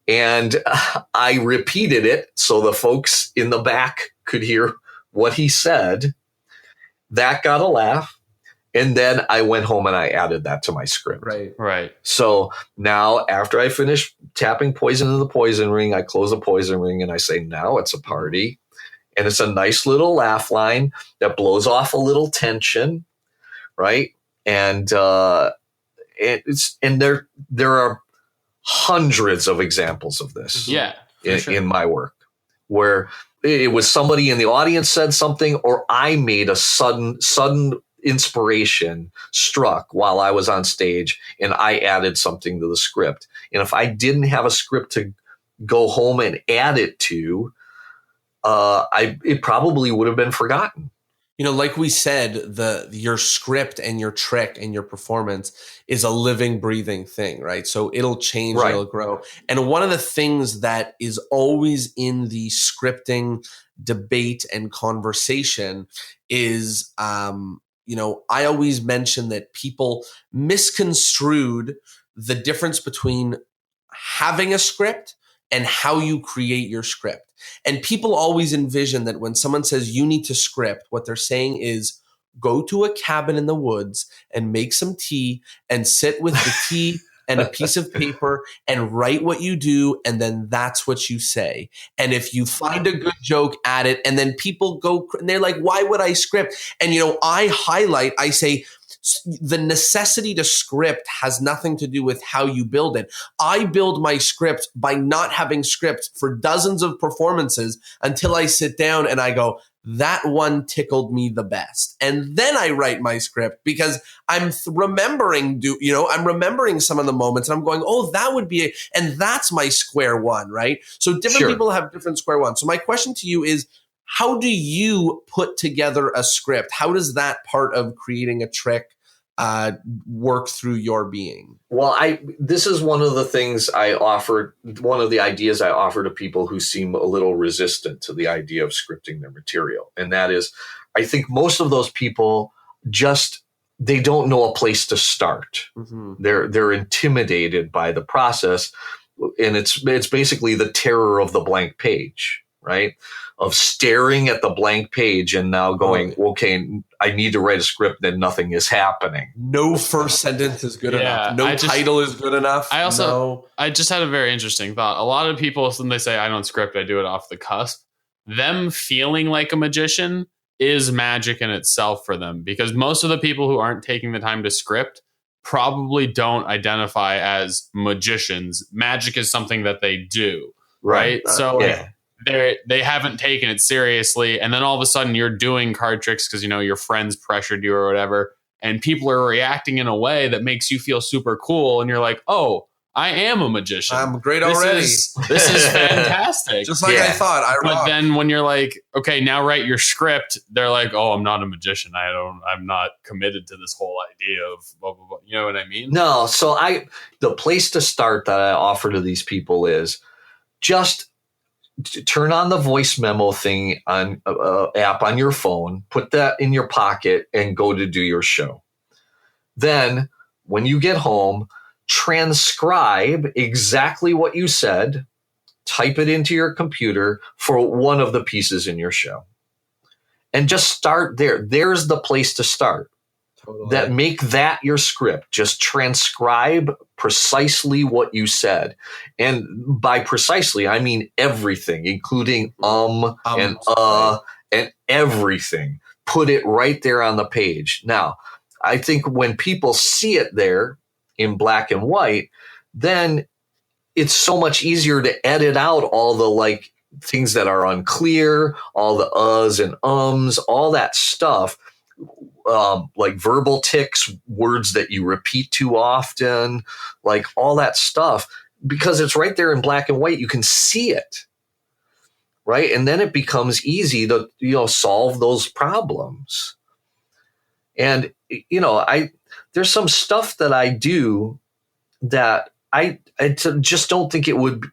And I repeated it so the folks in the back could hear what he said. That got a laugh. And then I went home and I added that to my script. Right. So now after I finish tapping poison in the poison ring, I close the poison ring and I say, "Now it's a party." And it's a nice little laugh line that blows off a little tension. Right. And there are hundreds of examples of this in my work, where it was somebody in the audience said something, or I made a sudden inspiration struck while I was on stage and I added something to the script. And if I didn't have a script to go home and add it to, it probably would have been forgotten. Like we said, your script and your trick and your performance is a living, breathing thing, right? So it'll change, it'll grow. And one of the things that is always in the scripting debate and conversation is, I always mention that people misconstrued the difference between having a script and how you create your script. And people always envision that when someone says you need to script, what they're saying is go to a cabin in the woods and make some tea and sit with the tea and a piece of paper and write what you do. And then that's what you say. And if you find a good joke, add it. And then people go and they're like, why would I script? And, I say, the necessity to script has nothing to do with how you build it. I build my script by not having script for dozens of performances until I sit down and I go, that one tickled me the best. And then I write my script because I'm remembering some of the moments and I'm going, oh, that would be it. And that's my square one, right? So different people have different square ones. So my question to you is, how do you put together a script? How does that part of creating a trick work through your being? Well, this is one of the things I offer, one of the ideas I offer to people who seem a little resistant to the idea of scripting their material. And that is, I think most of those people they don't know a place to start. Mm-hmm. They're intimidated by the process. And it's basically the terror of the blank page. right? Of staring at the blank page and now going, okay, I need to write a script, then nothing is happening. No first sentence is good Yeah, enough. No title is good enough. I just had a very interesting thought. A lot of people, when they say I don't script, I do it off the cusp. Them feeling like a magician is magic in itself for them, because most of the people who aren't taking the time to script probably don't identify as magicians. Magic is something that they do, right? So they haven't taken it seriously, and then all of a sudden you're doing card tricks because your friends pressured you or whatever, and people are reacting in a way that makes you feel super cool, and you're like, oh, I am a magician. I'm great already. This is fantastic. Just like I thought. But then when you're like, okay, now write your script, they're like, oh, I'm not a magician. I'm not committed to this whole idea of blah, blah, blah. You know what I mean? No. So the place to start that I offer to these people is just turn on the voice memo thing on app on your phone, put that in your pocket, and go to do your show. Then when you get home, transcribe exactly what you said, type it into your computer for one of the pieces in your show, and just start there. There's the place to start. Totally. Make that your script. Just transcribe precisely what you said. And by precisely, I mean everything, including and everything. Put it right there on the page. Now, I think when people see it there in black and white, then it's so much easier to edit out all the things that are unclear, all the uhs and ums, all that stuff. Like verbal tics, words that you repeat too often, like all that stuff, because it's right there in black and white. You can see it, right? And then it becomes easy to, solve those problems. And, there's some stuff that I do that I just don't think it would,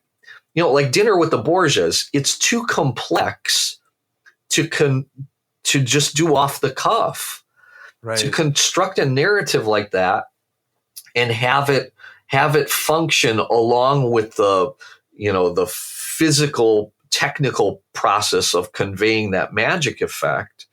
like Dinner with the Borgias. It's too complex to just do off the cuff. Right. To construct a narrative like that and have it function along with the physical technical process of conveying that magic effect,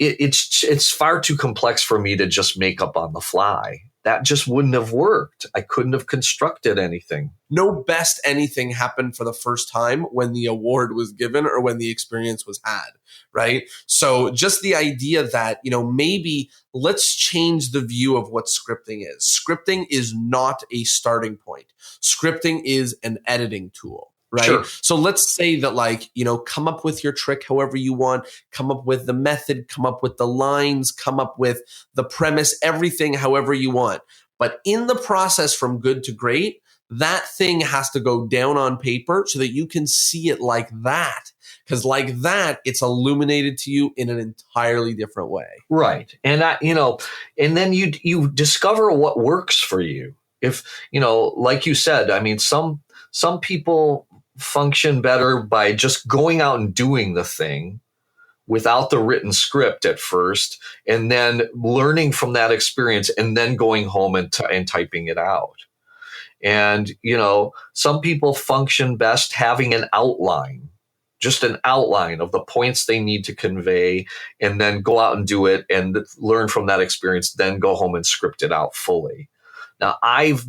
it's far too complex for me to just make up on the fly. That just wouldn't have worked. I couldn't have constructed anything. No best anything happened for the first time when the award was given or when the experience was had, right? So just the idea that, maybe let's change the view of what scripting is. Scripting is not a starting point. Scripting is an editing tool. Right. Sure. So let's say that come up with your trick however you want, come up with the method, come up with the lines, come up with the premise, everything however you want. But in the process from good to great, that thing has to go down on paper so that you can see it like that. Because like that, it's illuminated to you in an entirely different way. Right. And and then you discover what works for you. If, like you said, I mean, some people function better by just going out and doing the thing without the written script at first, and then learning from that experience and then going home and typing it out. And, some people function best having an outline, just an outline of the points they need to convey, and then go out and do it and learn from that experience, then go home and script it out fully. Now, I've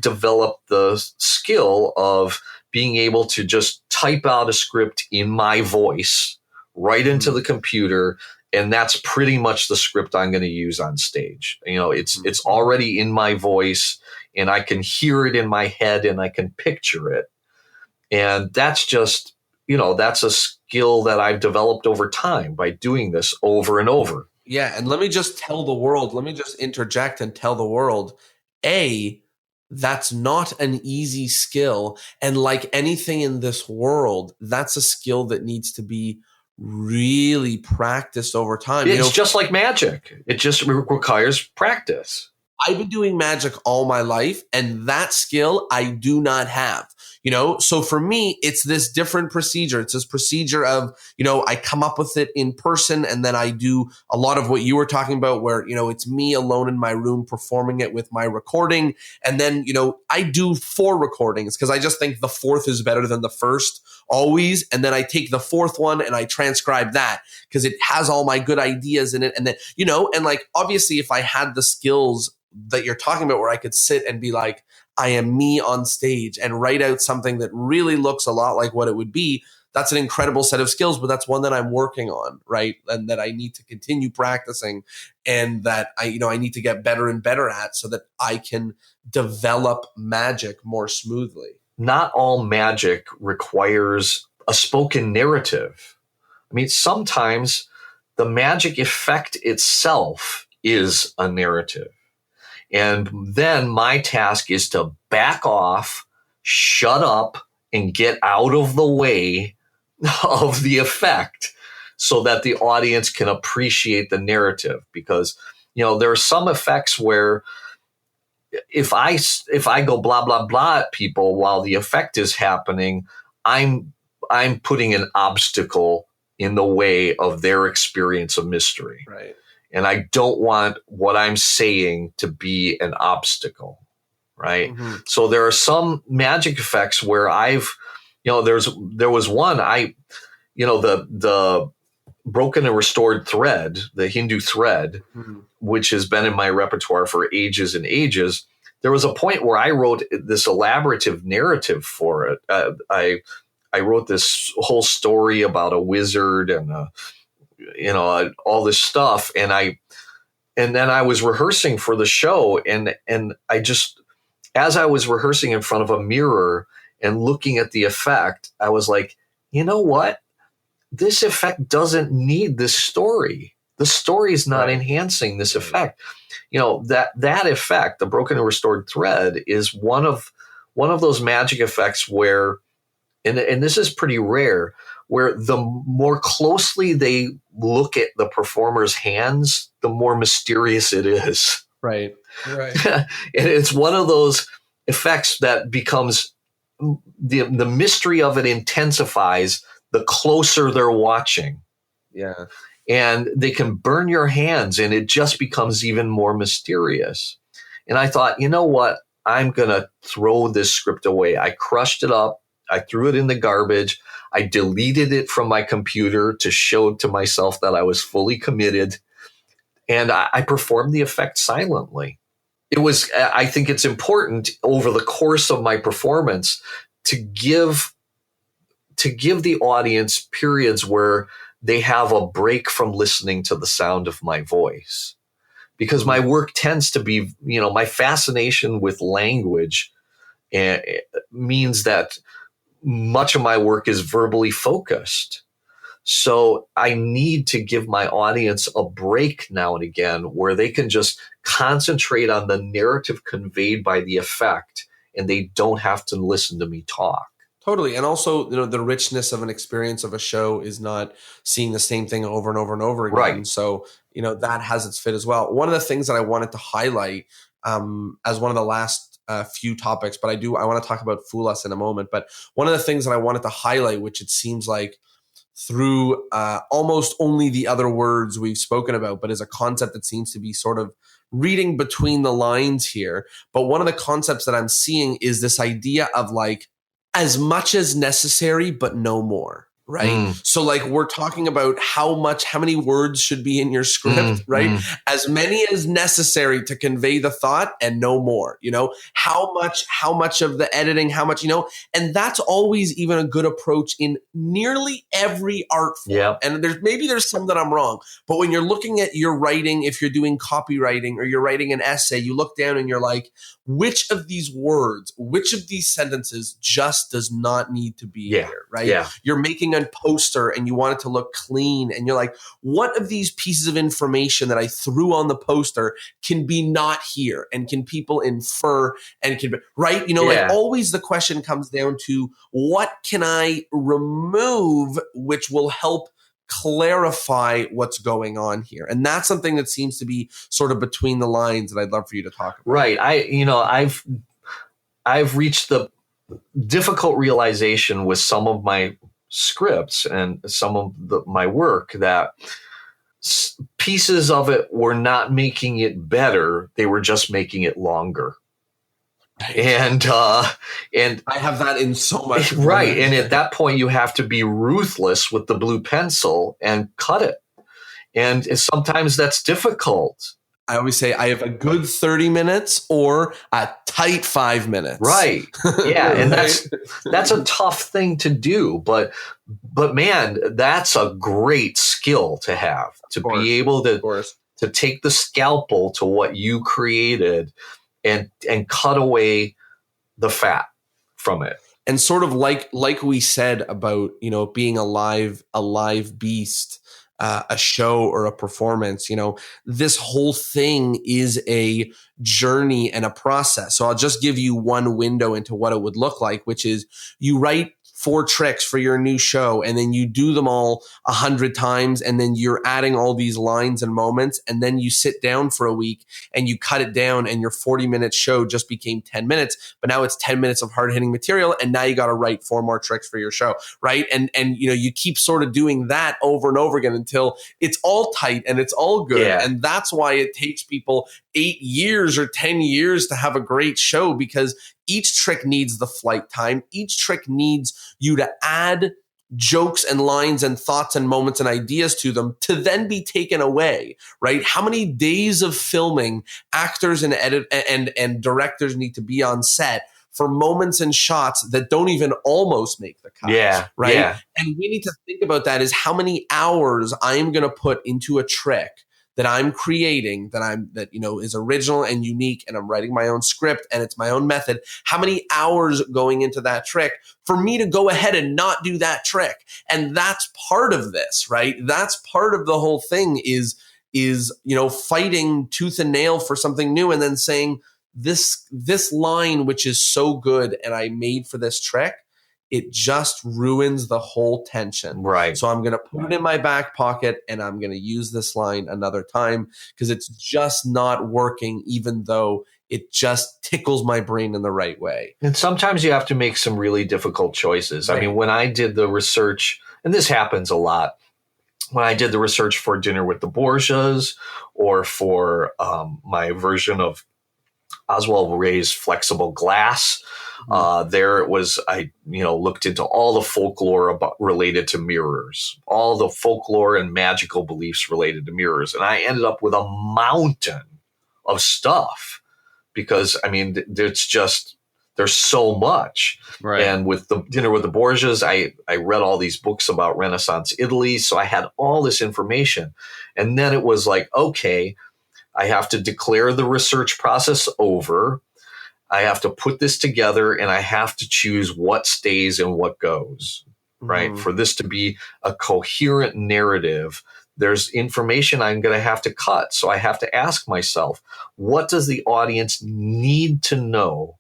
developed the skill of being able to just type out a script in my voice right into the computer. And that's pretty much the script I'm going to use on stage. It's already in my voice, and I can hear it in my head and I can picture it. And that's just, that's a skill that I've developed over time by doing this over and over. Yeah. And let me just interject and tell the world, that's not an easy skill. And like anything in this world, that's a skill that needs to be really practiced over time. It's just like magic. It just requires practice. I've been doing magic all my life, and that skill I do not have. So for me, it's this different procedure. It's this procedure of, I come up with it in person, and then I do a lot of what you were talking about where, it's me alone in my room performing it with my recording. And then, I do 4 recordings because I just think the 4th is better than the first always. And then I take the 4th one and I transcribe that because it has all my good ideas in it. And then, and like, obviously if I had the skills that you're talking about where I could sit and be like, I am me on stage and write out something that really looks a lot like what it would be, that's an incredible set of skills, but that's one that I'm working on, right? And that I need to continue practicing, and that I need to get better and better at so that I can develop magic more smoothly. Not all magic requires a spoken narrative. I mean, sometimes the magic effect itself is a narrative. And then my task is to back off, shut up, and get out of the way of the effect so that the audience can appreciate the narrative. Because, there are some effects where if I go blah, blah, blah at people while the effect is happening, I'm putting an obstacle in the way of their experience of mystery. Right. And I don't want what I'm saying to be an obstacle, right? Mm-hmm. So there are some magic effects where there was one, the broken and restored thread, the Hindu thread, mm-hmm. which has been in my repertoire for ages and ages. There was a point where I wrote this elaborative narrative for it. I wrote this whole story about a wizard and all this stuff. And then I was rehearsing for the show, and I just, as I was rehearsing in front of a mirror and looking at the effect, I was like, you know what? This effect doesn't need this story. The story is not enhancing this effect. That effect, the broken and restored thread, is one of those magic effects where, and this is pretty rare, where the more closely they look at the performer's hands, the more mysterious it is. Right. And it's one of those effects that becomes, the mystery of it intensifies the closer they're watching. Yeah. And they can burn your hands, and it just becomes even more mysterious. And I thought, you know what? I'm going to throw this script away. I crushed it up. I threw it in the garbage. I deleted it from my computer to show to myself that I was fully committed. And I performed the effect silently. I think it's important over the course of my performance to give the audience periods where they have a break from listening to the sound of my voice. Because my work tends to be, my fascination with language means that much of my work is verbally focused. So I need to give my audience a break now and again where they can just concentrate on the narrative conveyed by the effect, and they don't have to listen to me talk. Totally. And also, the richness of an experience of a show is not seeing the same thing over and over and over again. Right. So, that has its fit as well. One of the things that I wanted to highlight as one of the last few topics, but I want to talk about Fool Us in a moment. But one of the things that I wanted to highlight, which it seems like through almost only the other words we've spoken about, but is a concept that seems to be sort of reading between the lines here. But one of the concepts that I'm seeing is this idea of like, as much as necessary, but no more. Right. So like we're talking about how many words should be in your script, right? As many as necessary to convey the thought and no more, how much of the editing, how much, and that's always even a good approach in nearly every art form. Yeah. And there's some that I'm wrong, but when you're looking at your writing, if you're doing copywriting or you're writing an essay, you look down and you're like, which of these words, which of these sentences just does not need to be here, right? Yeah. You're making a poster and you want it to look clean, and you're like, what of these pieces of information that I threw on the poster can be not here, and can people infer and can be, right? Like always the question comes down to what can I remove which will help clarify what's going on here. And that's something that seems to be sort of between the lines that I'd love for you to talk about. Right. I've reached the difficult realization with some of my scripts and some of my work that pieces of it were not making it better. They were just making it longer. Right. And I have that in so much. Right. And at that point, you have to be ruthless with the blue pencil and cut it. And sometimes that's difficult. I always say I have a good 30 minutes or a tight 5 minutes. Right. Yeah. And that's a tough thing to do. But man, that's a great skill to have, to be able to take the scalpel to what you created and cut away the fat from it. And sort of like we said about, being a live beast, a show or a performance, this whole thing is a journey and a process. So I'll just give you one window into what it would look like, which is you write 4 tricks for your new show, and then you do them all 100 times, and then you're adding all these lines and moments, and then you sit down for a week and you cut it down, and your 40-minute show just became 10 minutes, but now it's 10 minutes of hard-hitting material, and now you got to write 4 more tricks for your show, right? And you keep sort of doing that over and over again until it's all tight and it's all good. Yeah. And that's why it takes people 8 years or 10 years to have a great show, because each trick needs the flight time. Each trick needs you to add jokes and lines and thoughts and moments and ideas to them to then be taken away, right? How many days of filming actors and and directors need to be on set for moments and shots that don't even almost make the cut? Yeah. Right. Yeah. And we need to think about that, is how many hours I'm going to put into a trick that I'm creating, that is original and unique, and I'm writing my own script and it's my own method. How many hours going into that trick for me to go ahead and not do that trick? And that's part of this, right? That's part of the whole thing is fighting tooth and nail for something new, and then saying this line, which is so good and I made for this trick, it just ruins the whole tension. Right. So I'm going to put it in my back pocket and I'm going to use this line another time because it's just not working, even though it just tickles my brain in the right way. And sometimes you have to make some really difficult choices. Right. I mean, when I did the research, and this happens a lot, when I did the research for Dinner with the Borgias or for my version of Oswald Ray's Flexible Glass, there it was, I looked into all the folklore related to mirrors, all the folklore and magical beliefs related to mirrors. And I ended up with a mountain of stuff because, I mean, there's so much. Right. And with the Dinner with the Borgias, I read all these books about Renaissance Italy. So I had all this information. And then it was like, okay, I have to declare the research process over. I have to put this together and I have to choose what stays and what goes, right? For this to be a coherent narrative, there's information I'm going to have to cut. So I have to ask myself, what does the audience need to know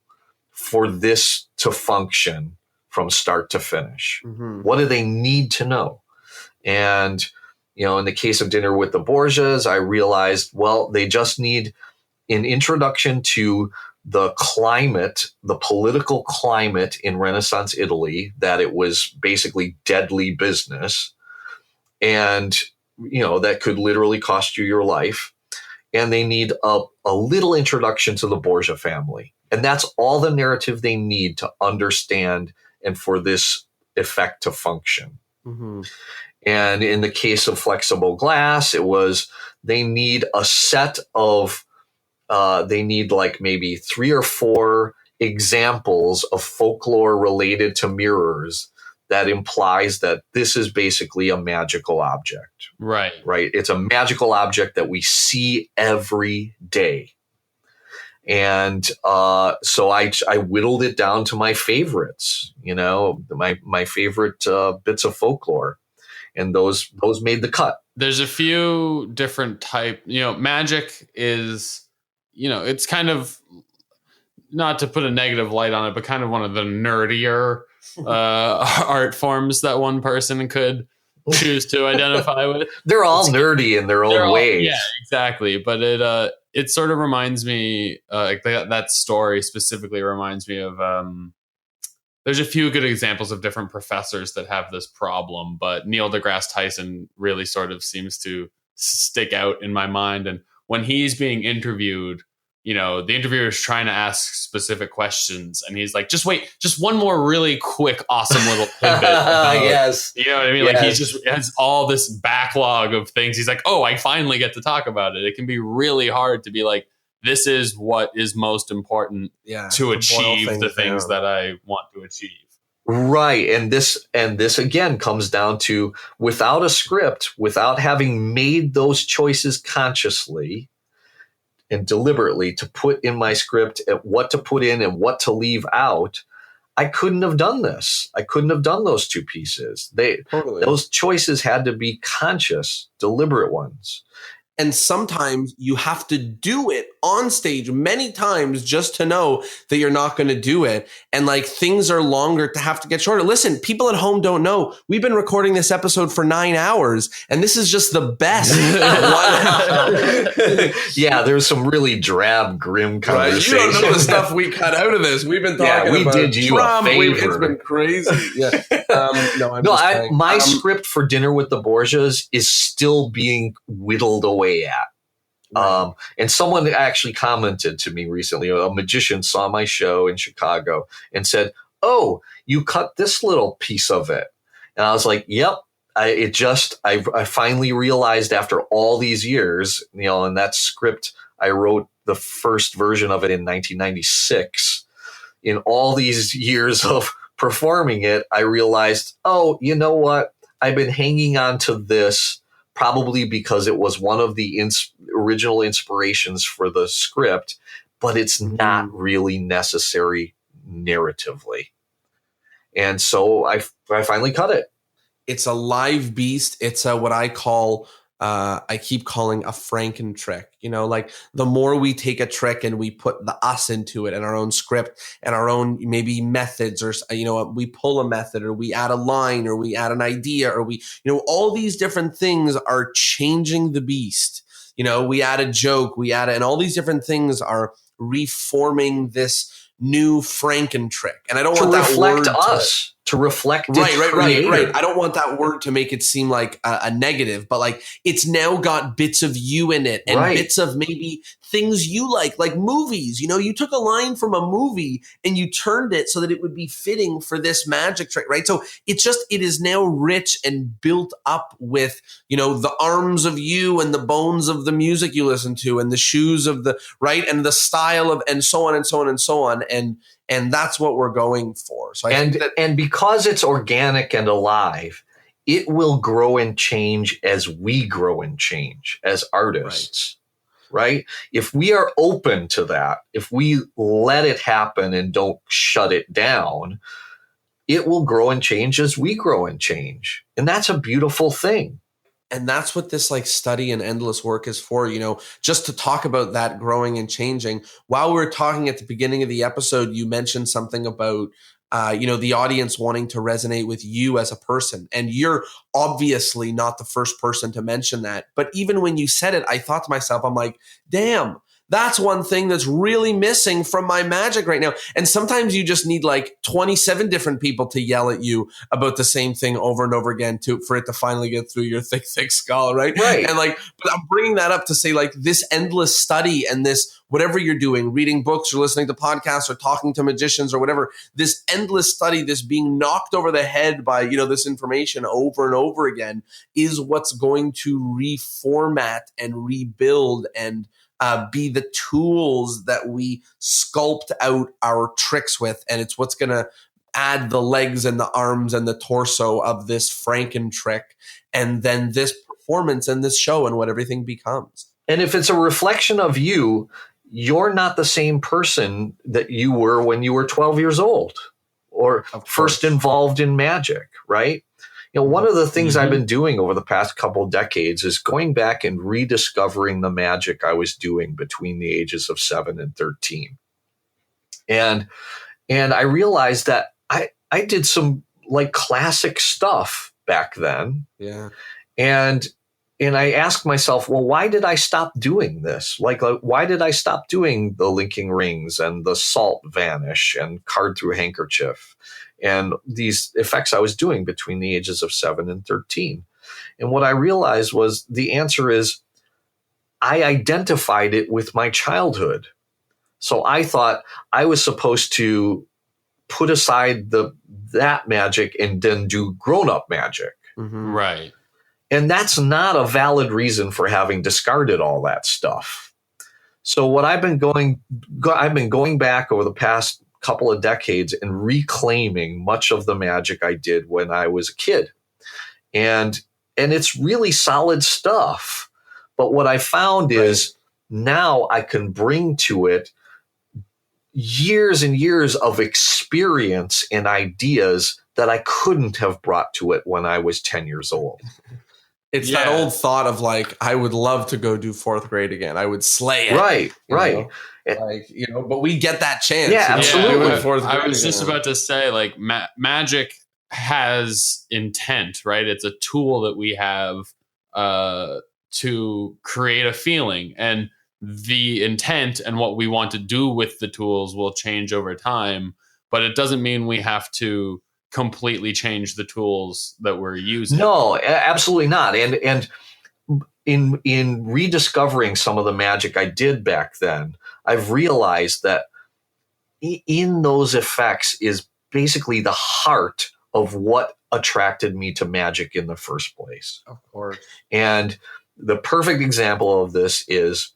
for this to function from start to finish? What do they need to know? And in the case of Dinner with the Borgias, I realized, well, they just need an introduction to the climate, the political climate in Renaissance Italy, that it was basically deadly business and, that could literally cost you your life. And they need a little introduction to the Borgia family. And that's all the narrative they need to understand and for this effect to function. And in the case of Flexible Glass, it was they need a set of, they need like maybe 3 or 4 examples of folklore related to mirrors that implies that this is basically a magical object. Right. Right. It's a magical object that we see every day. And so I whittled it down to my favorites, my favorite bits of folklore. And those made the cut. There's a few different magic is, it's kind of, not to put a negative light on it, but kind of one of the nerdier art forms that one person could choose to identify with. They're all nerdy in their own ways. Yeah, exactly. But it sort of reminds me, like that story specifically reminds me of. There's a few good examples of different professors that have this problem, but Neil deGrasse Tyson really sort of seems to stick out in my mind. And when he's being interviewed, the interviewer is trying to ask specific questions, and he's like, just wait, just one more really quick, awesome little tidbit. Yes. You know what I mean? Yes. Like, he just has all this backlog of things. He's like, oh, I finally get to talk about it. It can be really hard to be like, this is what is most important to achieve the things that I want to achieve. Right. And this again comes down to, without a script, without having made those choices consciously and deliberately to put in my script at what to put in and what to leave out, I couldn't have done this. I couldn't have done those two pieces. Those choices had to be conscious, deliberate ones. And sometimes you have to do it on stage many times just to know that you're not going to do it. And like, things are longer to have to get shorter. Listen, people at home don't know. We've been recording this episode for 9 hours, and this is just the best 1 hour. Yeah, there's some really drab, grim conversations. You don't know the stuff we cut out of this. We've been talking we about did you Trump. a favor. It's been crazy. Yeah. My script for Dinner with the Borgias is still being whittled away at. Right. And someone actually commented to me recently, a magician saw my show in Chicago and said, "Oh, you cut this little piece of it." And I was like, "Yep." I finally realized after all these years, and that script, I wrote the first version of it in 1996. In all these years of performing it, I realized, oh, you know what? I've been hanging on to this probably because it was one of the original inspirations for the script, but it's not really necessary narratively. And so I finally cut it. It's a live beast. It's what I call, I keep calling a Franken trick. Like, the more we take a trick and we put the us into it and our own script and our own maybe methods, or, we pull a method, or we add a line, or we add an idea, or we, all these different things are changing the beast. We add a joke, and all these different things are reforming this new Franken trick. And I don't want that word to reflect right. I don't want that word to make it seem like a negative, but like, it's now got bits of you in it, and bits of maybe things you like movies. You took a line from a movie and you turned it so that it would be fitting for this magic trick, right? So it is now rich and built up with, the arms of you and the bones of the music you listen to and the shoes of the, right, and the style of, and so on and so on and so on. And that's what we're going for. So I think that because it's organic and alive, it will grow and change as we grow and change as artists, right? If we are open to that, if we let it happen and don't shut it down, it will grow and change as we grow and change. And that's a beautiful thing. And that's what this study and endless work is for, just to talk about that growing and changing. While we were talking at the beginning of the episode, you mentioned something about, the audience wanting to resonate with you as a person. And you're obviously not the first person to mention that. But even when you said it, I thought to myself, I'm like, damn, that's one thing that's really missing from my magic right now. And sometimes you just need 27 different people to yell at you about the same thing over and over again for it to finally get through your thick skull, right? Right. And but I'm bringing that up to say this endless study and this, whatever you're doing, reading books or listening to podcasts or talking to magicians or whatever, this endless study, this being knocked over the head by, this information over and over again, is what's going to reformat and rebuild and be the tools that we sculpt out our tricks with. And it's what's going to add the legs and the arms and the torso of this Franken trick, and then this performance and this show and what everything becomes. And if it's a reflection of you, you're not the same person that you were when you were 12 years old or first involved in magic, right? One of the things I've been doing over the past couple of decades is going back and rediscovering the magic I was doing between the ages of 7 and 13. And I realized that I did some classic stuff back then. Yeah. And I asked myself, well, why did I stop doing this? Like, why did I stop doing the linking rings and the salt vanish and card through handkerchief and these effects I was doing between the ages of 7 and 13? And what I realized was the answer is I identified it with my childhood. So I thought I was supposed to put aside that magic and then do grown-up magic. Mm-hmm. Right. And that's not a valid reason for having discarded all that stuff. So what I've been going back over the past couple of decades and reclaiming much of the magic I did when I was a kid. And it's really solid stuff. But what I found is now I can bring to it years and years of experience and ideas that I couldn't have brought to it when I was 10 years old. It's that old thought of like, I would love to go do 4th grade again. I would slay it. Right. But we get that chance. Yeah, absolutely. I was just about to say, like, magic has intent, right? It's a tool that we have to create a feeling. And the intent and what we want to do with the tools will change over time. But it doesn't mean we have to completely change the tools that we're using. No, absolutely not. And in rediscovering some of the magic I did back then, I've realized that in those effects is basically the heart of what attracted me to magic in the first place. Of course. And the perfect example of this is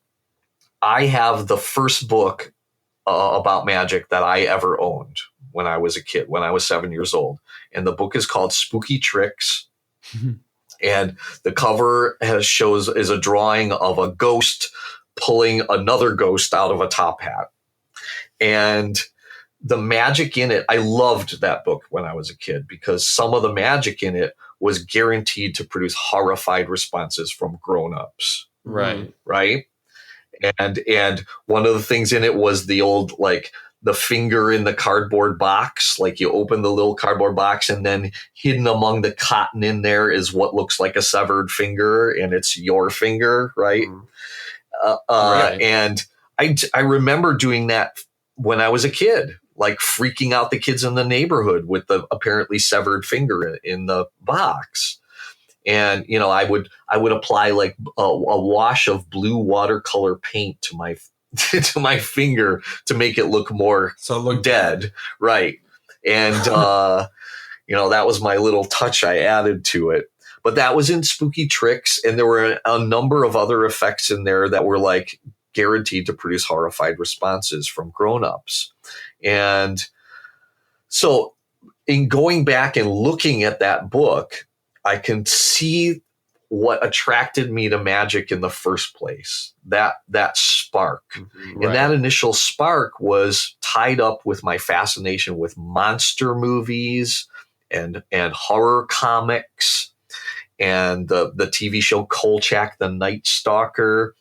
I have the first book about magic that I ever owned when I was a kid, when I was 7 years old. And the book is called Spooky Tricks. And the cover is a drawing of a ghost pulling another ghost out of a top hat. And the magic in it, I loved that book when I was a kid because some of the magic in it was guaranteed to produce horrified responses from grown-ups. Right. Right. And one of the things in it was the old, like, the finger in the cardboard box. Like, you open the little cardboard box and then hidden among the cotton in there is what looks like a severed finger, and it's your finger, right? Right. And I remember doing that when I was a kid, like freaking out the kids in the neighborhood with the apparently severed finger in the box. And, you know, I would apply like a wash of blue watercolor paint to my to my finger to make it look more dead. Right. And, you know, that was my little touch I added to it. But that was in Spooky Tricks. And there were a number of other effects in there that were like guaranteed to produce horrified responses from grownups. And so in going back and looking at that book, I can see what attracted me to magic in the first place, that spark. Mm-hmm. And that initial spark was tied up with my fascination with monster movies and horror comics and the TV show Kolchak the Night Stalker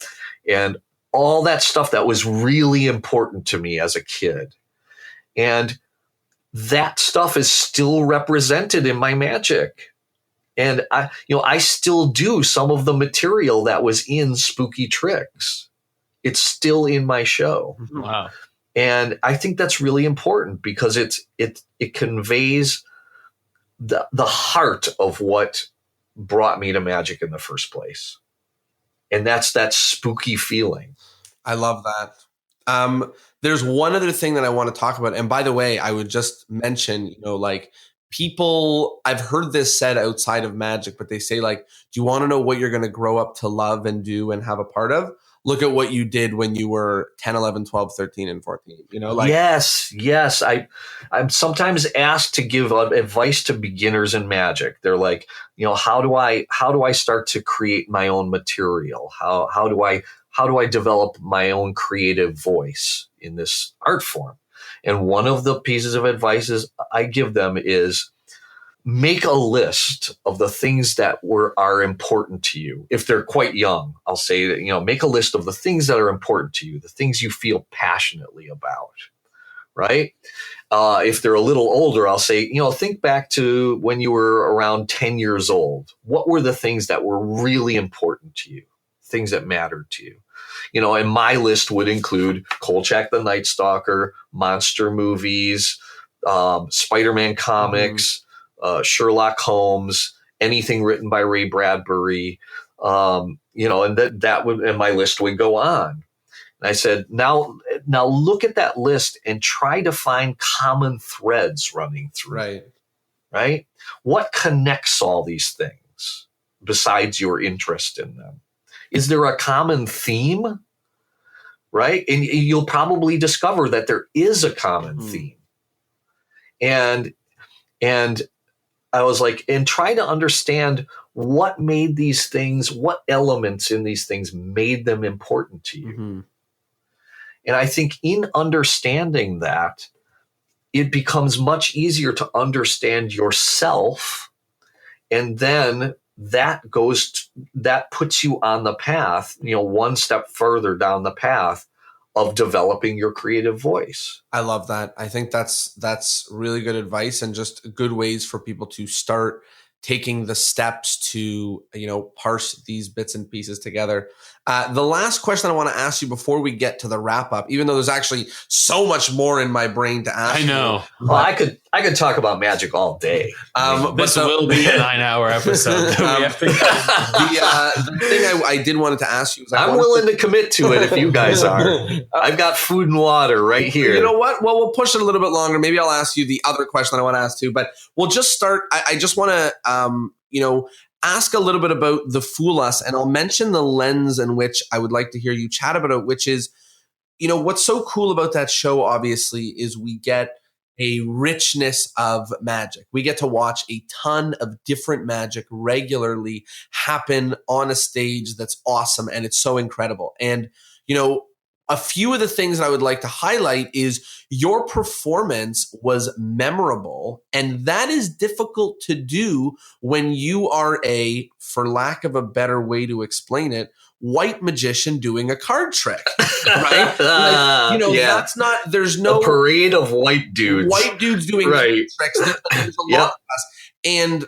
and all that stuff that was really important to me as a kid. And that stuff is still represented in my magic. And I still do some of the material that was in Spooky Tricks. It's still in my show. Wow. And I think that's really important because it conveys the heart of what brought me to magic in the first place. And that's that spooky feeling. I love that. There's one other thing that I want to talk about. And by the way, I would just mention, you know, like, people, I've heard this said outside of magic, but they say, like, do you want to know what you're going to grow up to love and do and have a part of? Look at what you did when you were 10, 11, 12, 13, and 14. You know, like, yes. I'm sometimes asked to give advice to beginners in magic. They're like, you know, how do I start to create my own material? How do I develop my own creative voice in this art form? And one of the pieces of advice I give them is make a list of the things that are important to you. If they're quite young, I'll say that, you know, make a list of the things that are important to you, the things you feel passionately about, right? If they're a little older, I'll say, think back to when you were around 10 years old. What were the things that were really important to you? Things that mattered to you? And my list would include Kolchak the Night Stalker, monster movies, Spider-Man comics, Sherlock Holmes, anything written by Ray Bradbury, and and my list would go on. And I said, now look at that list and try to find common threads running through. Right? What connects all these things besides your interest in them? Is there a common theme? Right? And you'll probably discover that there is a common theme. And I was like, and try to understand what made these things, what elements in these things made them important to you. And I think in understanding that, it becomes much easier to understand yourself. And then that puts you on the path, one step further down the path of developing your creative voice. I love that. I think that's really good advice and just good ways for people to start taking the steps to, parse these bits and pieces together. The last question I want to ask you before we get to the wrap up, even though there's actually so much more in my brain to ask. I know. Well, I could talk about magic all day. This will be a 9-hour episode. The thing I did wanted to ask you is I'm willing to commit to it if you guys are. I've got food and water right here. You know what? Well, we'll push it a little bit longer. Maybe I'll ask you the other question I want to ask too, but we'll just start. I just want to, ask a little bit about the Fool Us, and I'll mention the lens in which I would like to hear you chat about it, which is, what's so cool about that show, obviously, is we get a richness of magic. We get to watch a ton of different magic regularly happen on a stage that's awesome, and it's so incredible. And, a few of the things that I would like to highlight is your performance was memorable, and that is difficult to do when you are for lack of a better way to explain it, white magician doing a card trick, right? That's not, there's no a parade of white dudes. White dudes doing card tricks. There's a lot of us. And,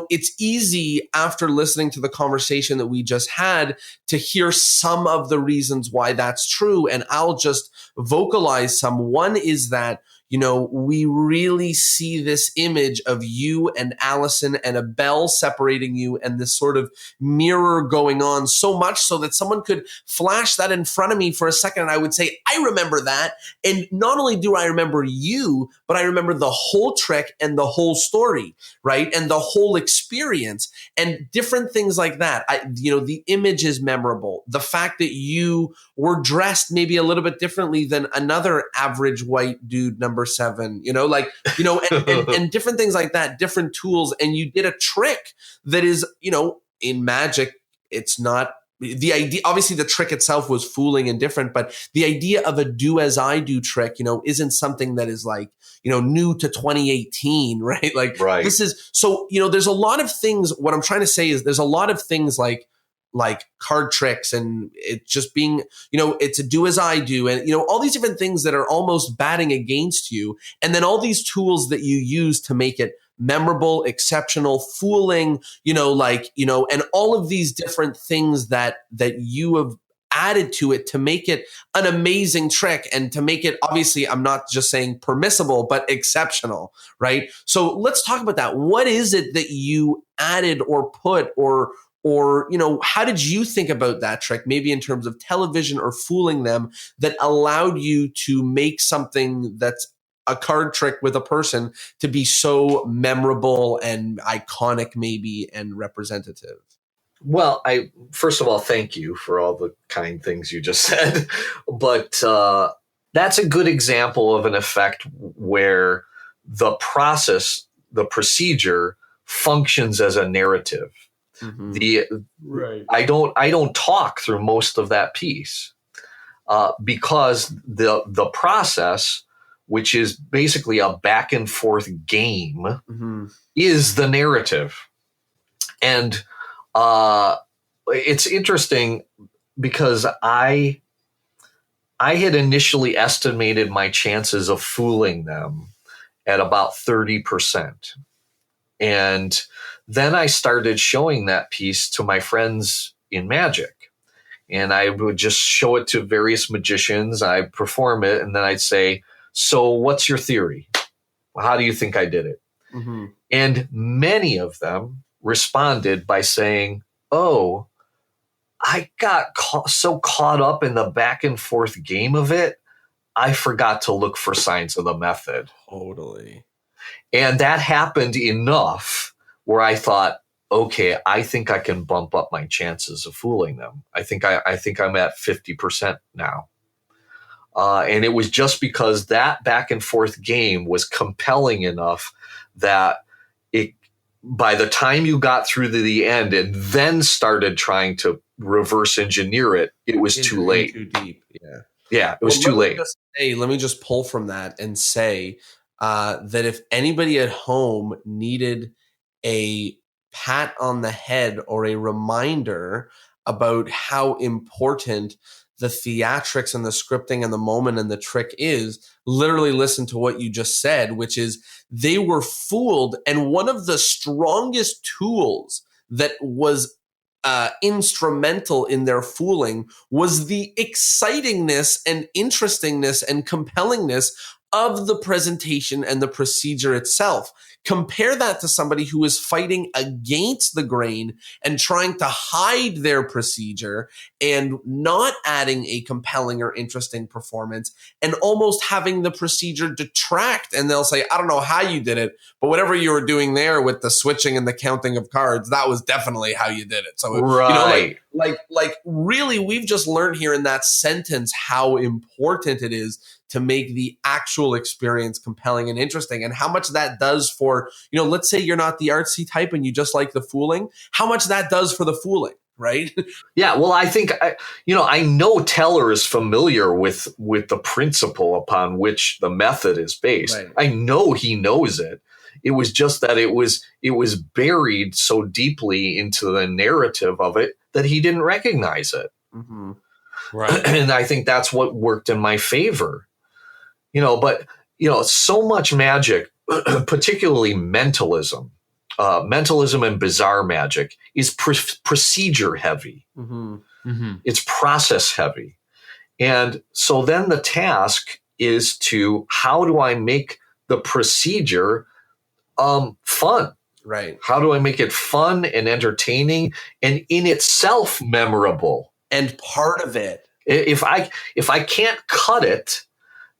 it's easy after listening to the conversation that we just had to hear some of the reasons why that's true. And I'll just vocalize some. One is that, we really see this image of you and Allison and a bell separating you and this sort of mirror going on so much so that someone could flash that in front of me for a second. And I would say, I remember that. And not only do I remember you, but I remember the whole trick and the whole story, right? And the whole experience and different things like that. The image is memorable. The fact that you were dressed maybe a little bit differently than another average white dude, number 7, and different things like that, different tools. And you did a trick that is, in magic, it's not the idea. Obviously the trick itself was fooling and different, but the idea of a do as I do trick, isn't something that is like, new to 2018, right? This is, so, there's a lot of things. What I'm trying to say is there's a lot of things like card tricks and it just being, it's a do as I do. And, all these different things that are almost batting against you. And then all these tools that you use to make it memorable, exceptional, fooling, and all of these different things that you have added to it to make it an amazing trick and to make it, obviously, I'm not just saying permissible, but exceptional, right? So let's talk about that. What is it that you added or put or how did you think about that trick, maybe in terms of television or fooling them, that allowed you to make something that's a card trick with a person to be so memorable and iconic maybe and representative? Well, first of all, thank you for all the kind things you just said. But that's a good example of an effect where the process, the procedure functions as a narrative. I don't talk through most of that piece because the process, which is basically a back and forth game, is the narrative. And it's interesting because I I had initially estimated my chances of fooling them at about 30%. And then I started showing that piece to my friends in magic. And I would just show it to various magicians. I'd perform it, and then I'd say, so what's your theory? How do you think I did it? Mm-hmm. And many of them responded by saying, oh, I got so caught up in the back and forth game of it, I forgot to look for signs of the method. Totally. And that happened enough where I thought, okay, I think I can bump up my chances of fooling them. I think I'm at 50% now. And it was just because that back and forth game was compelling enough that by the time you got through to the end and then started trying to reverse engineer it, it was too late. Too deep. Yeah. Yeah, it was too late. Let me just pull from that and say that if anybody at home needed a pat on the head or a reminder about how important the theatrics and the scripting and the moment and the trick is, literally listen to what you just said, which is they were fooled. And one of the strongest tools that was instrumental in their fooling was the excitingness and interestingness and compellingness of the presentation and the procedure itself. Compare that to somebody who is fighting against the grain and trying to hide their procedure and not adding a compelling or interesting performance and almost having the procedure detract. And they'll say, I don't know how you did it, but whatever you were doing there with the switching and the counting of cards, that was definitely how you did it. So, right. like really, we've just learned here in that sentence how important it is to make the actual experience compelling and interesting, and how much that does for, let's say you're not the artsy type and you just like the fooling, how much that does for the fooling, right? Yeah, well, I think, I know Teller is familiar with the principle upon which the method is based. Right. I know he knows it. It was just that it was buried so deeply into the narrative of it that he didn't recognize it. Mm-hmm. Right. And I think that's what worked in my favor. But so much magic, particularly mentalism and bizarre magic, is procedure heavy. Mm-hmm. Mm-hmm. It's process heavy. And so then the task is how do I make the procedure fun? Right. How do I make it fun and entertaining and in itself memorable? And part of it, if I can't cut it,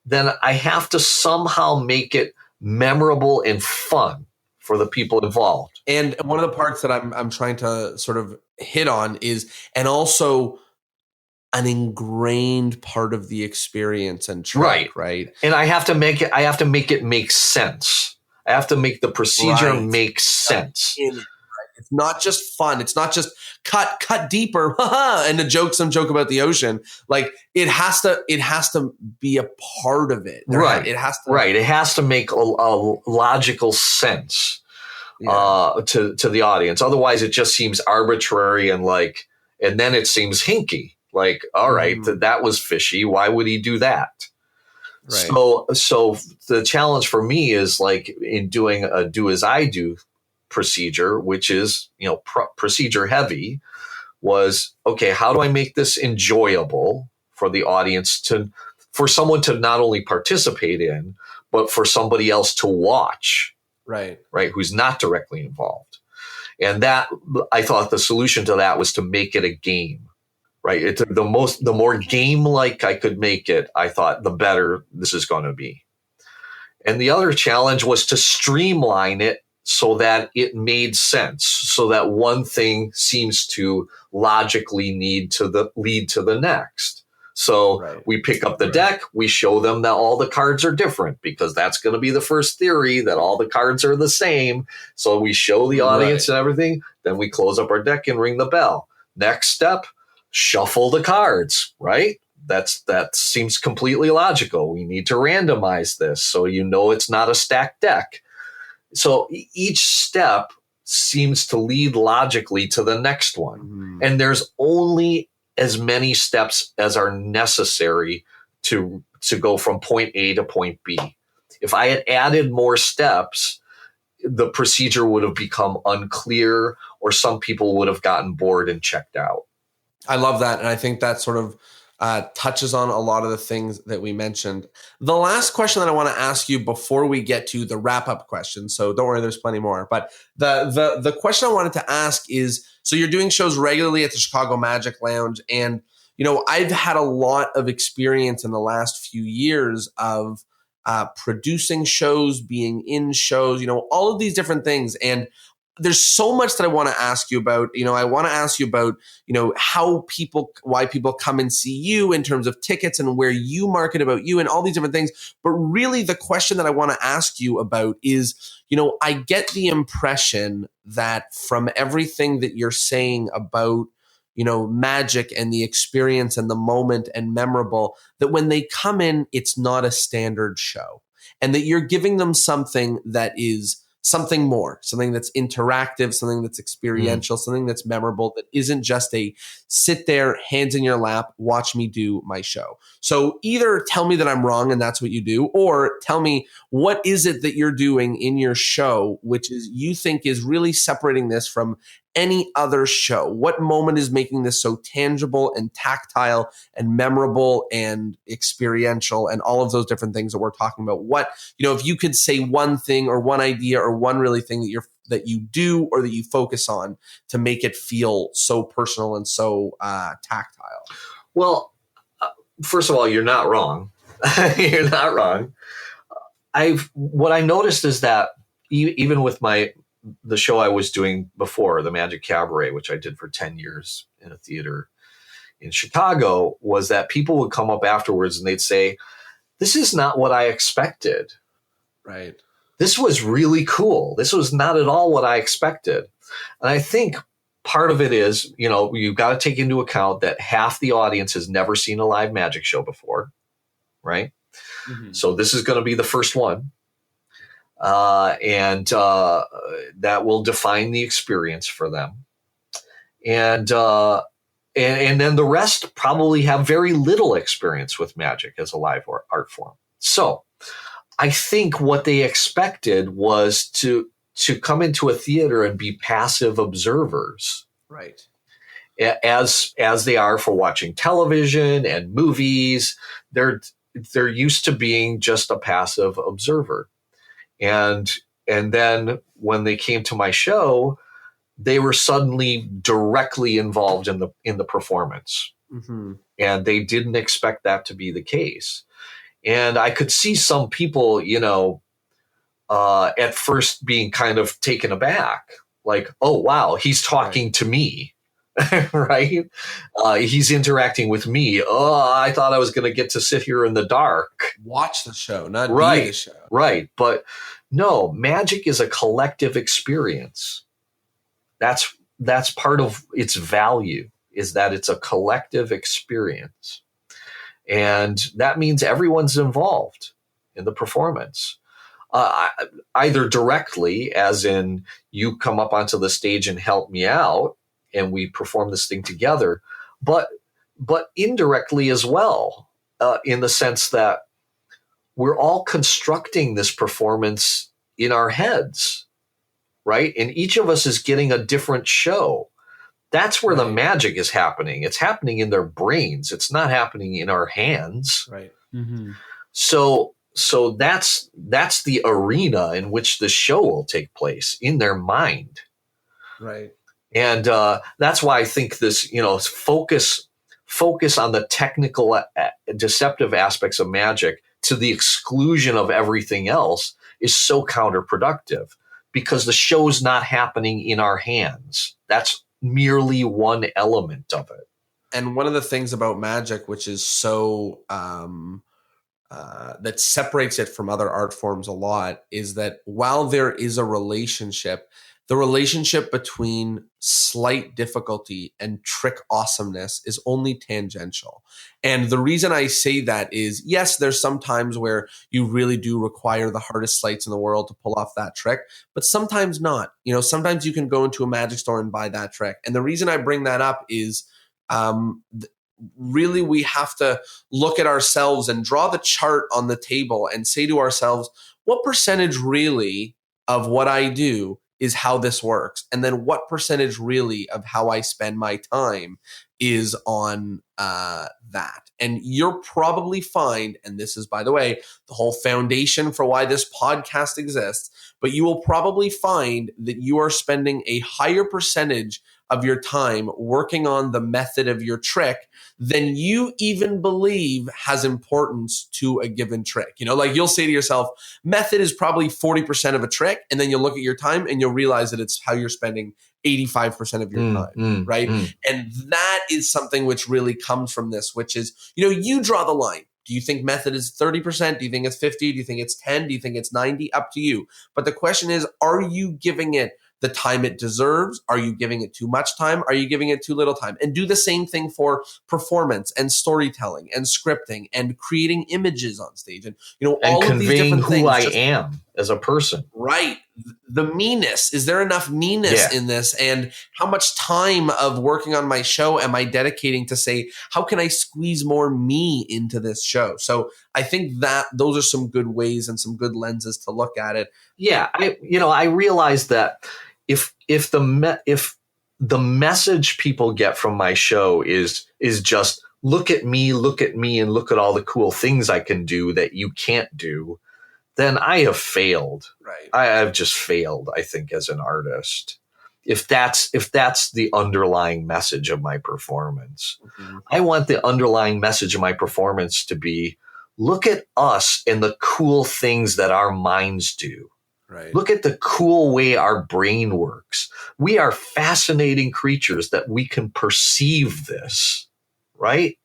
then I have to somehow make it memorable and fun for the people involved. And one of the parts that I'm trying to sort of hit on is, and also an ingrained part of the experience and trick, right? And I have to make it make sense. I have to make the procedure make sense. It's not just fun. It's not just cut deeper, and some joke about the ocean. Like it has to be a part of it. Right. It has to. Right. It has to make a logical sense to the audience. Otherwise, it just seems arbitrary and then it seems hinky. Like, all right, that was fishy. Why would he do that? Right. So the challenge for me is in doing a do as I do procedure, which is, procedure heavy, was, okay, how do I make this enjoyable for the audience for someone to not only participate in, but for somebody else to watch, right, who's not directly involved. And that, I thought the solution to that was to make it a game, right? The more game-like I could make it, I thought the better this is going to be. And the other challenge was to streamline it so that it made sense, so that one thing seems to logically lead to the next. So we pick up the deck, we show them that all the cards are different, because that's going to be the first theory, that all the cards are the same. So we show the audience and everything. Then we close up our deck and ring the bell. Next step, shuffle the cards, right? That seems completely logical. We need to randomize this so it's not a stacked deck. So each step seems to lead logically to the next one. Mm-hmm. And there's only as many steps as are necessary to go from point A to point B. If I had added more steps, the procedure would have become unclear, or some people would have gotten bored and checked out. I love that. And I think that sort of touches on a lot of the things that we mentioned. The last question that I want to ask you before we get to the wrap-up question, so don't worry, there's plenty more. But the question I wanted to ask is, so you're doing shows regularly at the Chicago Magic Lounge, and I've had a lot of experience in the last few years of producing shows, being in shows, all of these different things. And there's so much that I want to ask you about. I want to ask you about, why people come and see you in terms of tickets and where you market about you and all these different things. But really the question that I want to ask you about is, I get the impression that from everything that you're saying about, magic and the experience and the moment and memorable, that when they come in, it's not a standard show, and that you're giving them something that is something more, something that's interactive, something that's experiential, something that's memorable, that isn't just a sit there, hands in your lap, watch me do my show. So either tell me that I'm wrong and that's what you do, or tell me what is it that you're doing in your show, which is you think is really separating this from any other show. What moment is making this so tangible and tactile and memorable and experiential and all of those different things that we're talking about? What, if you could say one thing or one idea or one really thing that you do or that you focus on to make it feel so personal and so tactile. Well, first of all, you're not wrong. You're not wrong. What I noticed is that even with the show I was doing before, the Magic Cabaret, which I did for 10 years in a theater in Chicago, was that people would come up afterwards and they'd say, this is not what I expected. Right. This was really cool. This was not at all what I expected. And I think part of it is, you've got to take into account that half the audience has never seen a live magic show before, right? Mm-hmm. So this is going to be the first one. And that will define the experience for them. And then the rest probably have very little experience with magic as a live art form. So I think what they expected was to come into a theater and be passive observers. Right. As they are for watching television and movies. They're used to being just a passive observer. And then when they came to my show, they were suddenly directly involved in the performance. Mm-hmm. And they didn't expect that to be the case. And I could see some people, at first being kind of taken aback, like, oh, wow, he's talking to me. Right? He's interacting with me. Oh, I thought I was going to get to sit here in the dark. Watch the show, not be the show. Right. But no, magic is a collective experience. That's part of its value, is that it's a collective experience. And that means everyone's involved in the performance. Either directly, as in you come up onto the stage and help me out, and we perform this thing together, but indirectly as well, in the sense that we're all constructing this performance in our heads, right? And each of us is getting a different show. That's where the magic is happening. It's happening in their brains. It's not happening in our hands. Right. Mm-hmm. So that's the arena in which the show will take place, in their mind. Right. And that's why I think this, focus on the technical, deceptive aspects of magic to the exclusion of everything else is so counterproductive, because the show's not happening in our hands. That's merely one element of it. And one of the things about magic, which is so that separates it from other art forms a lot, is that while there is a relationship, the relationship between slight difficulty and trick awesomeness is only tangential. And the reason I say that is, yes, there's some times where you really do require the hardest sleights in the world to pull off that trick, but sometimes not. Sometimes you can go into a magic store and buy that trick. And the reason I bring that up is really we have to look at ourselves and draw the chart on the table and say to ourselves, what percentage really of what I do is how this works? And then what percentage really of how I spend my time is on that? And you'll probably find, and this is, by the way, the whole foundation for why this podcast exists, but you will probably find that you are spending a higher percentage of your time working on the method of your trick than you even believe has importance to a given trick. Like you'll say to yourself, method is probably 40% of a trick. And then you'll look at your time and you'll realize that it's how you're spending 85% of your time, right? And that is something which really comes from this, which is, you draw the line. Do you think method is 30%? Do you think it's 50? Do you think it's 10? Do you think it's 90? Up to you. But the question is, are you giving it the time it deserves? Are you giving it too much time? Are you giving it too little time? And do the same thing for performance and storytelling and scripting and creating images on stage and all of these different things. Who I am as a person. Right. The meanness. Is there enough meanness in this? And how much time of working on my show am I dedicating to say, how can I squeeze more me into this show? So I think that those are some good ways and some good lenses to look at it. Yeah. I realize that if the message people get from my show is just look at me, and look at all the cool things I can do that you can't do, then I have failed. Right. I have just failed, I think, as an artist. If that's the underlying message of my performance. Mm-hmm. I want the underlying message of my performance to be, look at us and the cool things that our minds do. Right. Look at the cool way our brain works. We are fascinating creatures that we can perceive this, right?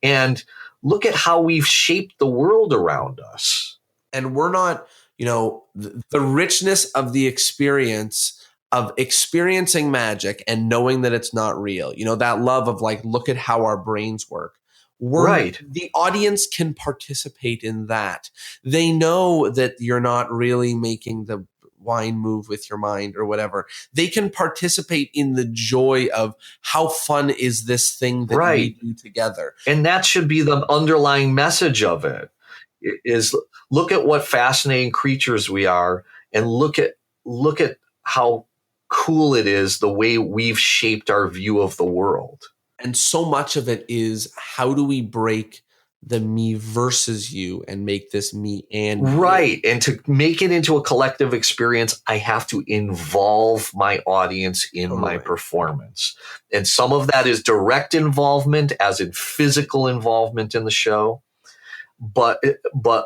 And look at how we've shaped the world around us. And we're not, the richness of the experience of experiencing magic and knowing that it's not real, that love of like, look at how our brains work. Right. The audience can participate in that. They know that you're not really making the wine move with your mind or whatever. They can participate in the joy of how fun is this thing that we do together. And that should be the underlying message of it, is look at what fascinating creatures we are, and look at how cool it is the way we've shaped our view of the world. And so much of it is, how do we break the me versus you and make this me and you? Right. And to make it into a collective experience, I have to involve my audience in my performance. And some of that is direct involvement, as in physical involvement in the show. But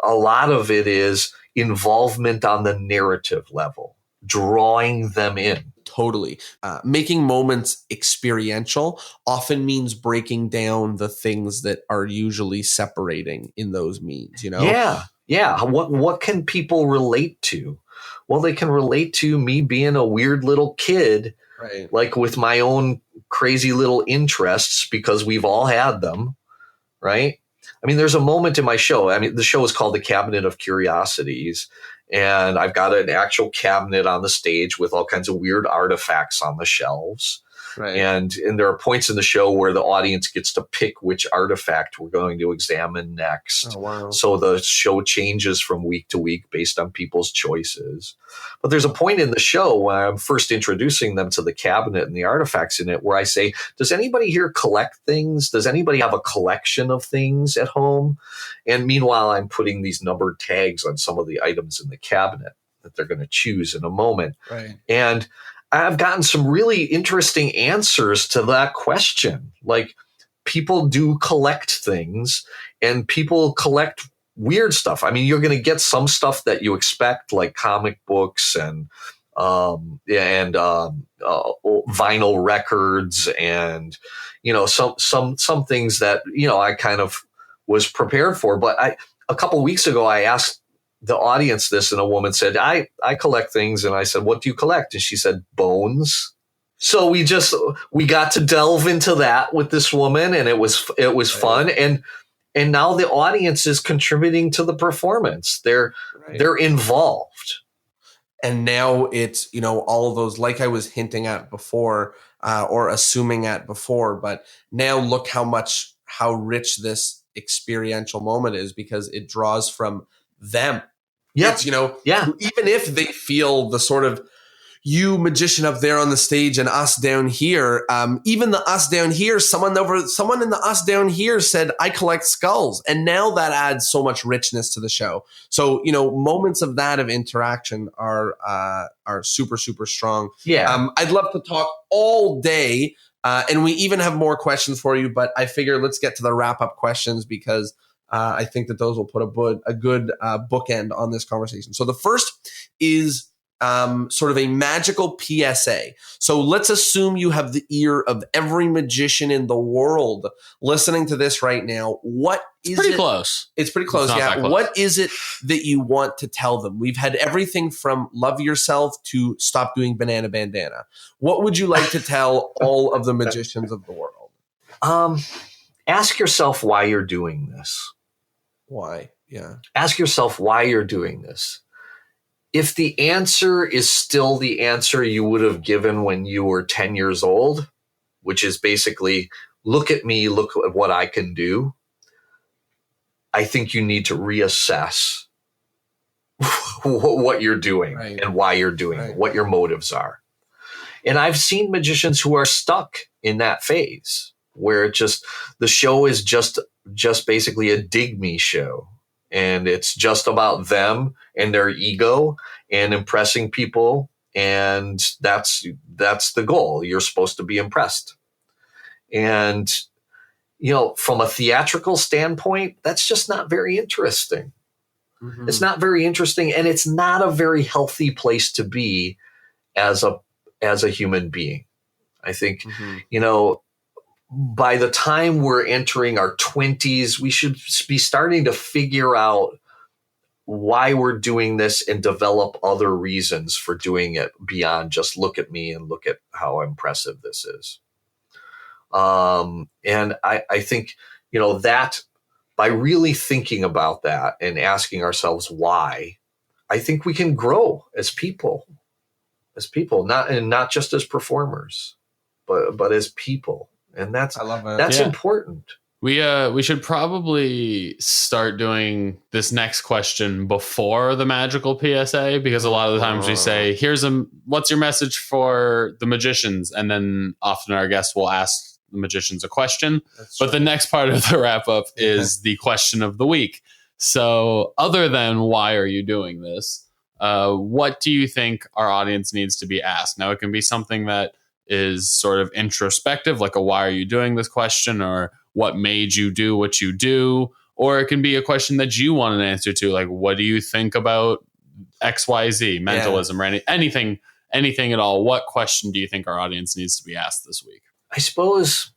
a lot of it is involvement on the narrative level, drawing them in. Totally. Making moments experiential often means breaking down the things that are usually separating in those means, Yeah. Yeah. What can people relate to? Well, they can relate to me being a weird little kid, right? Like with my own crazy little interests, because we've all had them, right? I mean, there's a moment in my show. I mean, the show is called The Cabinet of Curiosities. And I've got an actual cabinet on the stage with all kinds of weird artifacts on the shelves. Right. And there are points in the show where the audience gets to pick which artifact we're going to examine next. Oh, wow. So the show changes from week to week based on people's choices. But there's a point in the show when I'm first introducing them to the cabinet and the artifacts in it where I say, does anybody here collect things? Does anybody have a collection of things at home? And meanwhile, I'm putting these numbered tags on some of the items in the cabinet that they're going to choose in a moment. Right. And I've gotten some really interesting answers to that question. Like, people do collect things, and people collect weird stuff. I mean, you're going to get some stuff that you expect, like comic books and vinyl records, and some things that I kind of was prepared for. But a couple weeks ago, I asked the audience this, and a woman said, I collect things. And I said, what do you collect? And she said, bones. So we got to delve into that with this woman, and it was fun. And now the audience is contributing to the performance. They're involved. And now it's, all of those, like I was hinting at before, or assuming at before, but now look how rich this experiential moment is, because it draws from them. Yeah. It's, even if they feel the sort of you magician up there on the stage and us down here, even the us down here, someone in the us down here said, I collect skulls. And now that adds so much richness to the show. So, moments of that of interaction are super, super strong. Yeah. I'd love to talk all day. And we even have more questions for you, but I figure let's get to the wrap up questions, because I think that those will put a good bookend on this conversation. So the first is sort of a magical PSA. So let's assume you have the ear of every magician in the world listening to this right now. What is pretty close. It's pretty close. Yeah. Close. What is it that you want to tell them? We've had everything from love yourself to stop doing banana bandana. What would you like to tell all of the magicians of the world? Ask yourself why you're doing this. Why? Yeah. Ask yourself why you're doing this. If the answer is still the answer you would have given when you were 10 years old, which is basically, look at me, look at what I can do, I think you need to reassess what you're doing and why you're doing it, what your motives are. And I've seen magicians who are stuck in that phase where the show is just basically a dig me show. And it's just about them and their ego and impressing people. And that's the goal. You're supposed to be impressed. And, from a theatrical standpoint, that's just not very interesting. Mm-hmm. It's not very interesting. And it's not a very healthy place to be as a human being. I think, by the time we're entering our 20s, we should be starting to figure out why we're doing this and develop other reasons for doing it beyond just look at me and look at how impressive this is. And I think, that by really thinking about that and asking ourselves why, I think we can grow as people, not just as performers, but as people. And that's important. We should probably start doing this next question before the magical PSA, because a lot of the times we say, what's your message for the magicians? And then often our guests will ask the magicians a question. But the next part of the wrap up is the question of the week. So other than why are you doing this? What do you think our audience needs to be asked? Now, it can be something that is sort of introspective, like a why are you doing this question, or what made you do what you do, or it can be a question that you want an answer to, like what do you think about XYZ, mentalism, or anything at all. What question do you think our audience needs to be asked this week? I suppose,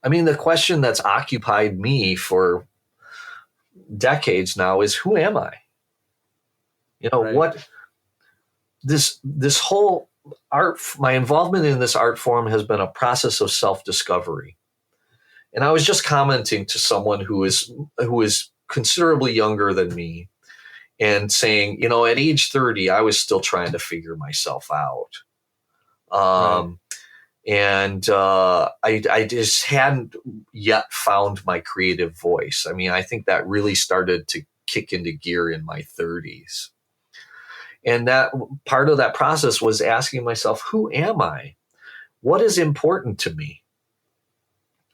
the question that's occupied me for decades now is, who am I? What this whole art, my involvement in this art form has been a process of self-discovery. And I was just commenting to someone who is considerably younger than me and saying, at age 30, I was still trying to figure myself out. And I just hadn't yet found my creative voice. I think that really started to kick into gear in my 30s. And that part of that process was asking myself, who am I? What is important to me?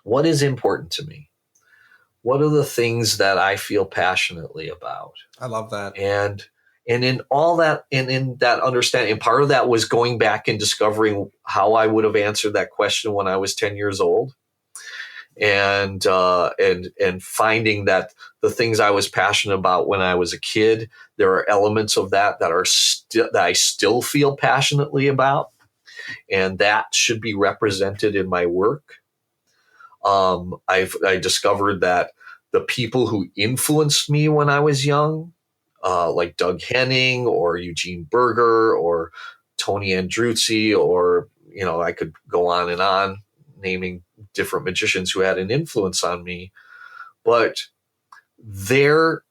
What is important to me? What are the things that I feel passionately about? I love that. And in all that, and in that understanding, and part of that was going back and discovering how I would have answered that question when I was 10 years old. And finding that the things I was passionate about when I was a kid, there are elements of that that I still feel passionately about, and that should be represented in my work. I discovered that the people who influenced me when I was young, like Doug Henning or Eugene Berger or Tony Andruzzi, or I could go on naming different magicians who had an influence on me, but their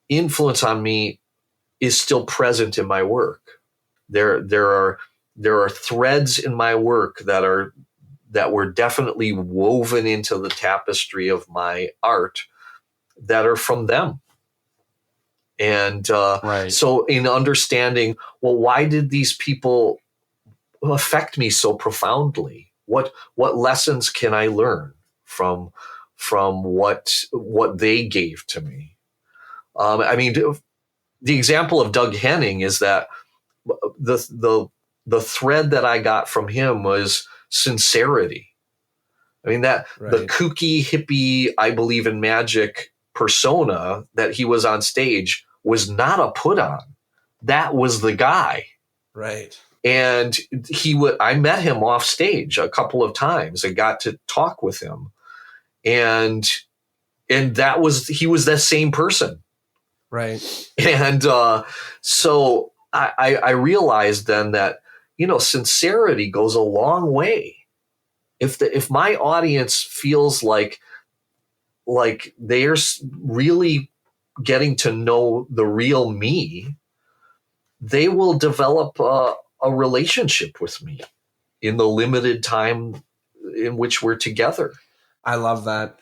influence on me is still present in my work. There are threads in my work that were definitely woven into the tapestry of my art that are from them. And so in understanding, well, why did these people affect me so profoundly? What lessons can I learn from what they gave to me? I mean, the example of Doug Henning is that the thread that I got from him was sincerity. I mean, that the kooky hippie, I believe in magic persona that he was on stage was not a put on. That was the guy. Right. And I met him off stage a couple of times and got to talk with him. And he was that same person. Right. And so I realized then that, sincerity goes a long way. If my audience feels like they're really getting to know the real me, they will develop a relationship with me in the limited time in which we're together. I love that.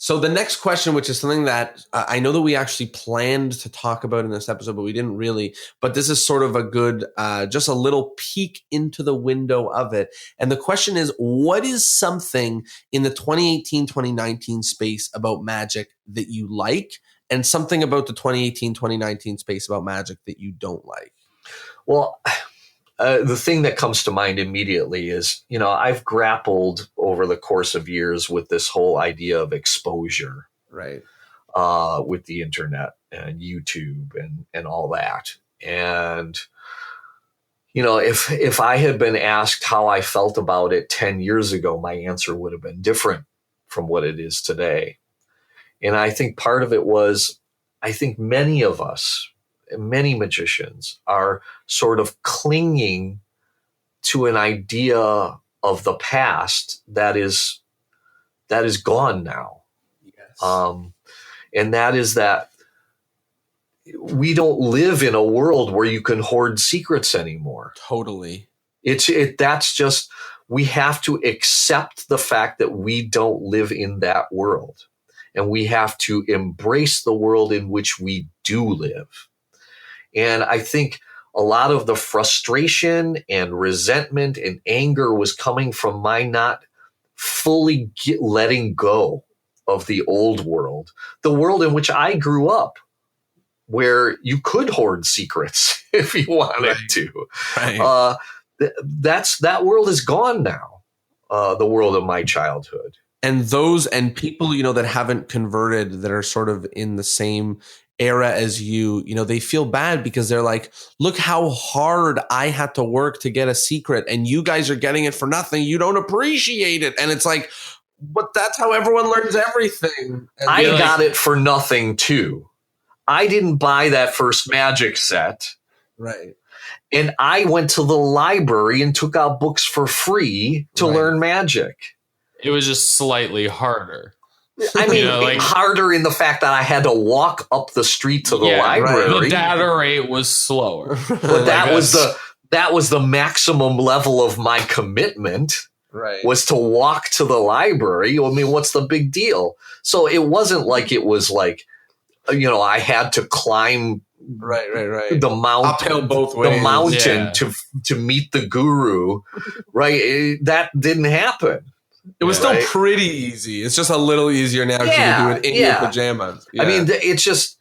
So the next question, which is something that I know that we actually planned to talk about in this episode, but we didn't really, but this is sort of a good, just a little peek into the window of it. And the question is, what is something in the 2018-2019 space about magic that you like, and something about the 2018-2019 space about magic that you don't like? Well, the thing that comes to mind immediately is, I've grappled over the course of years with this whole idea of exposure, right? With the internet and YouTube and all that. And, if I had been asked how I felt about it 10 years ago, my answer would have been different from what it is today. And I think part of it was, I think many of us, many magicians are sort of clinging to an idea of the past that is gone now. Yes. And that is that we don't live in a world where you can hoard secrets anymore. Totally. That's just, we have to accept the fact that we don't live in that world, and we have to embrace the world in which we do live. And I think a lot of the frustration and resentment and anger was coming from my not fully letting go of the old world, the world in which I grew up, where you could hoard secrets if you wanted to. Right. That world is gone now, the world of my childhood. And people, that haven't converted, that are sort of in the same era as you, they feel bad because they're like, look how hard I had to work to get a secret, and you guys are getting it for nothing. You don't appreciate it. And it's like, but that's how everyone learns everything. And I got it for nothing too. I didn't buy that first magic set. Right. And I went to the library and took out books for free to learn magic. It was just slightly harder. I mean, harder in the fact that I had to walk up the street to the library. Right. The data rate was slower. But that was the maximum level of my commitment. Right. Was to walk to the library. I mean, what's the big deal? So it wasn't like it was like, I had to climb the mountain, uphill both ways. The mountain to meet the guru. Right. That didn't happen. It was still pretty easy. It's just a little easier now because you can do it in your pajamas. Yeah. I mean, it's just,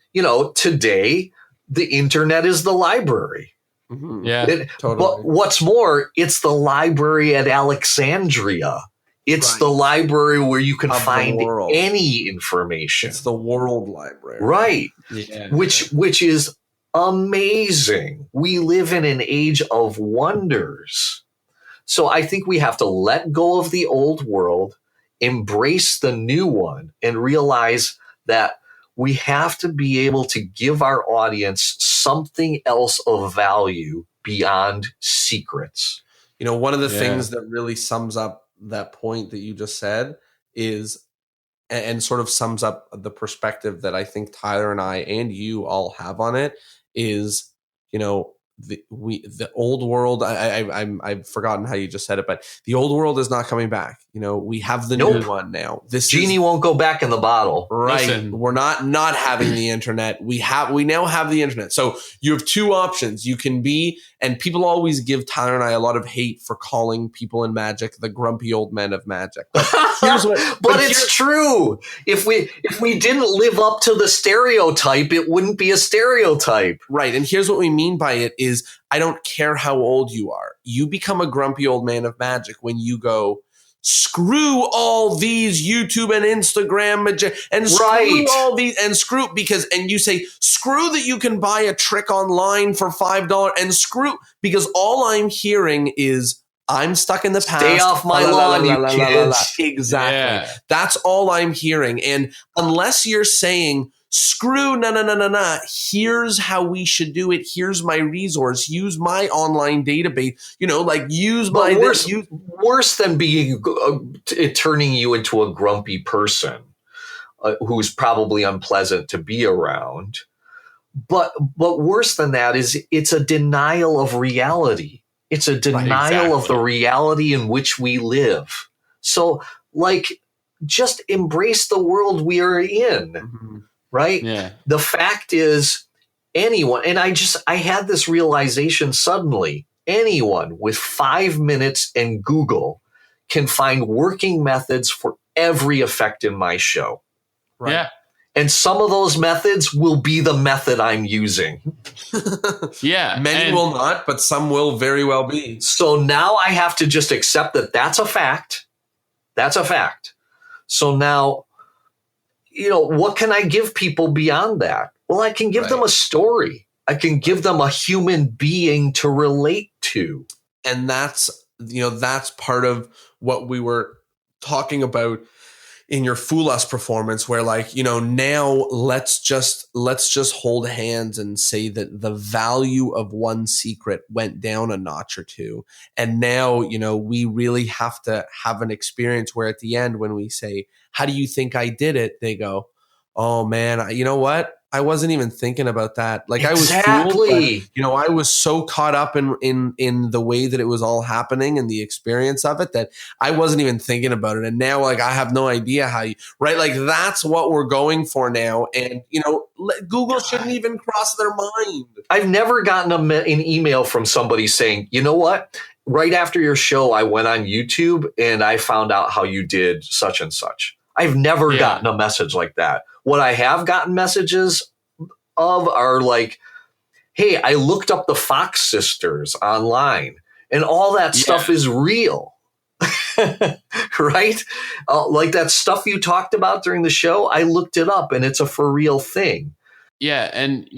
today the internet is the library. Mm-hmm. Yeah, totally. But what's more, it's the library at Alexandria. It's the library where you can find any information. It's the world library. Right. Yeah. Which is amazing. We live in an age of wonders. So I think we have to let go of the old world, embrace the new one, and realize that we have to be able to give our audience something else of value beyond secrets. One of the things that really sums up that point that you just said is, and sort of sums up the perspective that I think Tyler and I and you all have on it, is, the old world. I've forgotten how you just said it, but the old world is not coming back. We have the new one now. This genie won't go back in the bottle. Right. Listen. We're not having the internet. We now have the internet. So you have two options. You can be, and people always give Tyler and I a lot of hate for calling people in Magic the grumpy old men of Magic. But it's true. If we didn't live up to the stereotype, it wouldn't be a stereotype. Right. And here's what we mean by it is I don't care how old you are. You become a grumpy old man of Magic when you go, screw all these YouTube and Instagram and screw all these and screw and you say screw that you can buy a trick online for $5 and screw because all I'm hearing is I'm stuck in the past. Stay off my lawn, you kids. Exactly. Yeah. That's all I'm hearing. And unless you're saying screw no. Here's how we should do it. Here's my resource. Use my online database. Use my worse than being turning you into a grumpy person who's probably unpleasant to be around. But worse than that is it's a denial of reality. It's a denial of the reality in which we live. So, just embrace the world we are in. Mm-hmm. Right? Yeah. The fact is anyone, and I had this realization suddenly, anyone with 5 minutes and Google can find working methods for every effect in my show. Right? Yeah. And some of those methods will be the method I'm using. Yeah. Many will not, but some will very well be. So now I have to just accept that that's a fact. That's a fact. So now, what can I give people beyond that? Well, I can give them a story. I can give them a human being to relate to. And that's part of what we were talking about in your Fool Us performance where now let's just hold hands and say that the value of one secret went down a notch or two. And now, we really have to have an experience where at the end when we say, how do you think I did it? They go, oh man, you know what? I wasn't even thinking about that. I was fooled, but, I was so caught up in the way that it was all happening and the experience of it that I wasn't even thinking about it. And now, I have no idea how you, right? That's what we're going for now. And, Google shouldn't even cross their mind. I've never gotten an email from somebody saying, you know what? Right after your show, I went on YouTube and I found out how you did such and such. I've never gotten a message like that. What I have gotten messages of are hey, I looked up the Fox sisters online and all that stuff is real. Right? That stuff you talked about during the show, I looked it up and it's a for real thing. Yeah. And,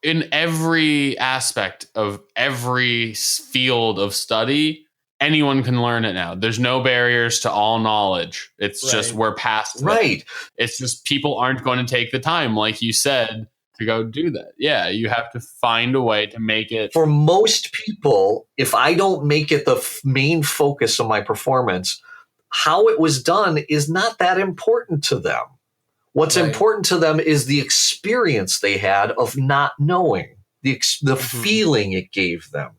in every aspect of every field of study, anyone can learn it now. There's no barriers to all knowledge. It's just we're past right. It's just people aren't going to take the time, like you said, to go do that. Yeah, you have to find a way to make it. For most people, if I don't make it the main focus of my performance, how it was done is not that important to them. What's important to them is the experience they had of not knowing, the feeling it gave them.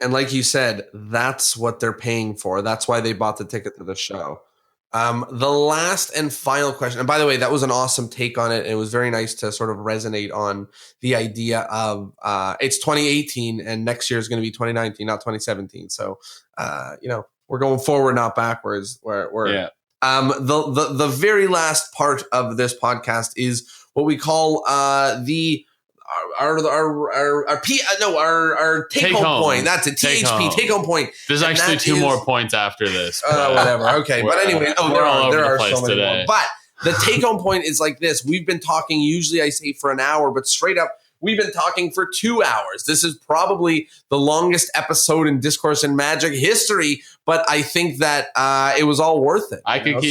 And like you said, that's what they're paying for. That's why they bought the ticket to the show. The last and final question, and by the way, that was an awesome take on it. It was very nice to sort of resonate on the idea of it's 2018 and next year is going to be 2019, not 2017. So, we're going forward, not backwards. The very last part of this podcast is what we call our take home point. That's a THP take home point. There's actually two more points after this. Whatever. Okay, but anyway, there are so many today. more. But the take home point is like this: we've been talking. Usually, I say for an hour, but straight up, we've been talking for 2 hours. This is probably the longest episode in Discourse in Magic history, but I think that it was all worth it. I could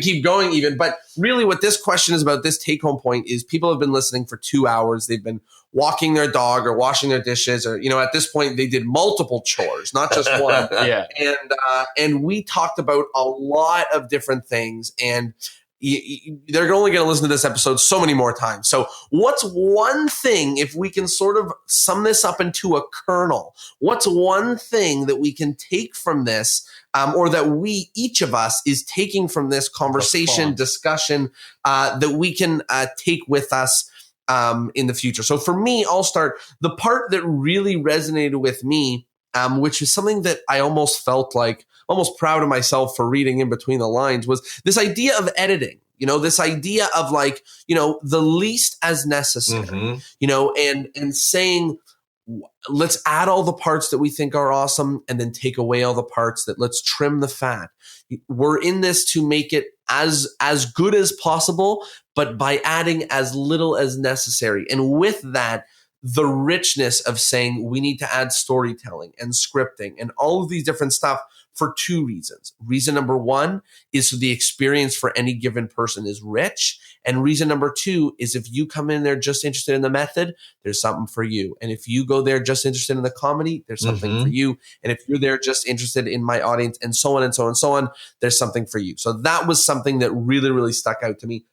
keep going even. But really what this question is about, this take-home point, is people have been listening for 2 hours. They've been walking their dog or washing their dishes, or, at this point they did multiple chores, not just one. Yeah. And we talked about a lot of different things. And they're only going to listen to this episode so many more times. So what's one thing, if we can sort of sum this up into a kernel, what's one thing that we can take from this, or that we, each of us, is taking from this conversation, discussion, that we can take with us in the future? So for me, I'll start. The part that really resonated with me, which is something that I almost felt like, almost proud of myself for reading in between the lines, was this idea of editing, this idea of like, the least as necessary, and saying, let's add all the parts that we think are awesome and then take away all the parts that, let's trim the fat. We're in this to make it as good as possible, but by adding as little as necessary. And with that, the richness of saying we need to add storytelling and scripting and all of these different stuff for two reasons. Reason number one is so the experience for any given person is rich. And reason number two is if you come in there just interested in the method, there's something for you. And if you go there just interested in the comedy, there's something for you. And if you're there just interested in my audience, and so on and so on and so on, there's something for you. So that was something that really, really stuck out to me.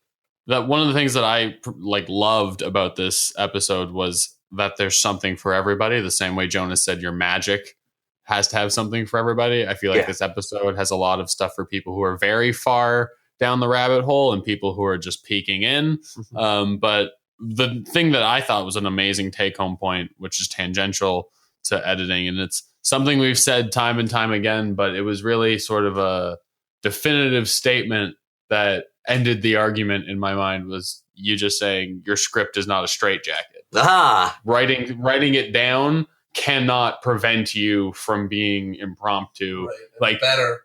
That one of the things that I loved about this episode was that there's something for everybody. The same way Jonas said your magic has to have something for everybody. I feel like this episode has a lot of stuff for people who are very far down the rabbit hole and people who are just peeking in. But the thing that I thought was an amazing take home point, which is tangential to editing, and it's something we've said time and time again, but it was really sort of a definitive statement that ended the argument in my mind, was you just saying your script is not a straitjacket. Writing it down cannot prevent you from being impromptu, better.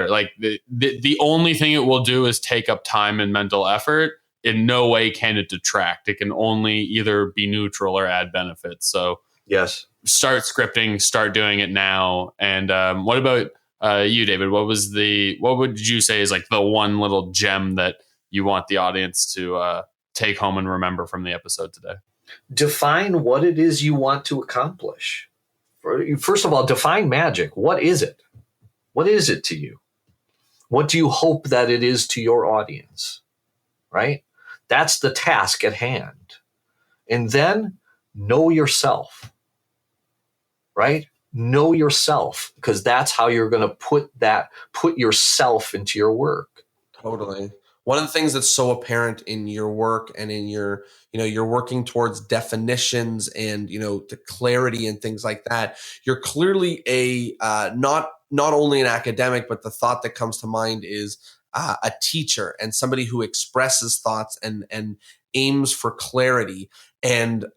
Like the only thing it will do is take up time and mental effort. In no way can it detract. It can only either be neutral or add benefits. So yes, start scripting, start doing it now. And what about you, David? What would you say is like the one little gem that you want the audience to take home and remember from the episode today? Define what it is you want to accomplish. First of all, define magic. What is it? What is it to you? What do you hope that it is to your audience? Right? That's the task at hand. And then know yourself. Right? Know yourself, because that's how you're going to put yourself into your work. Totally. One of the things that's so apparent in your work and in your, you're working towards definitions and, the clarity and things like that. You're clearly not only an academic, but the thought that comes to mind is a teacher and somebody who expresses thoughts and aims for clarity. And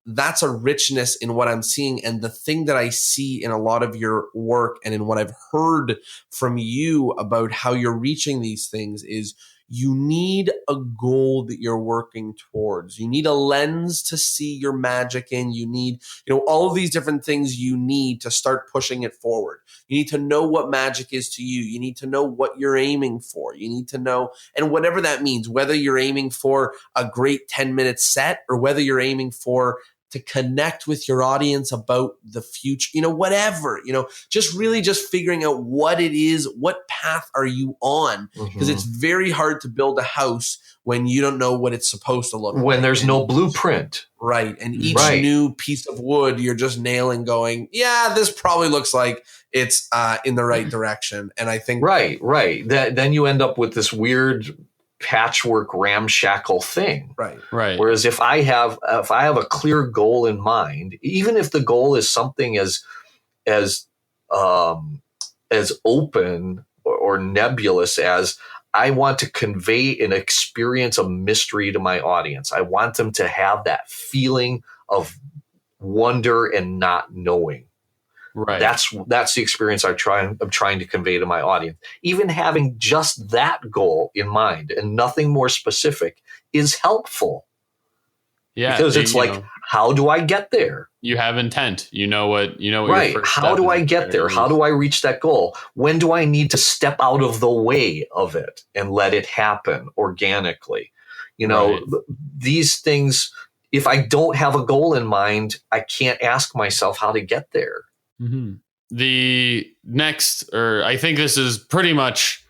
that's a richness in what I'm seeing. And the thing that I see in a lot of your work and in what I've heard from you about how you're reaching these things is you need a goal that you're working towards. You need a lens to see your magic in. You need, all of these different things you need to start pushing it forward. You need to know what magic is to you. You need to know what you're aiming for. You need to know, and whatever that means, whether you're aiming for a great 10-minute set or whether you're aiming for to connect with your audience about the future, whatever, just really just figuring out what it is, what path are you on? Because it's very hard to build a house when you don't know what it's supposed to look like. When there's no blueprint. Right. And each new piece of wood, you're just nailing going, yeah, this probably looks like it's in the right direction. And I think. Right. Then you end up with this weird patchwork ramshackle thing. Right. Whereas if I have a clear goal in mind, even if the goal is something as open or nebulous as I want to convey an experience of mystery to my audience. I want them to have that feeling of wonder and not knowing. Right. That's the experience I'm trying to convey to my audience. Even having just that goal in mind and nothing more specific is helpful. Yeah. Because it's how do I get there? You have intent. You know what right. How do I get there? How do I reach that goal? When do I need to step out of the way of it and let it happen organically? These things, if I don't have a goal in mind, I can't ask myself how to get there. Mm-hmm. The next, or I think this is pretty much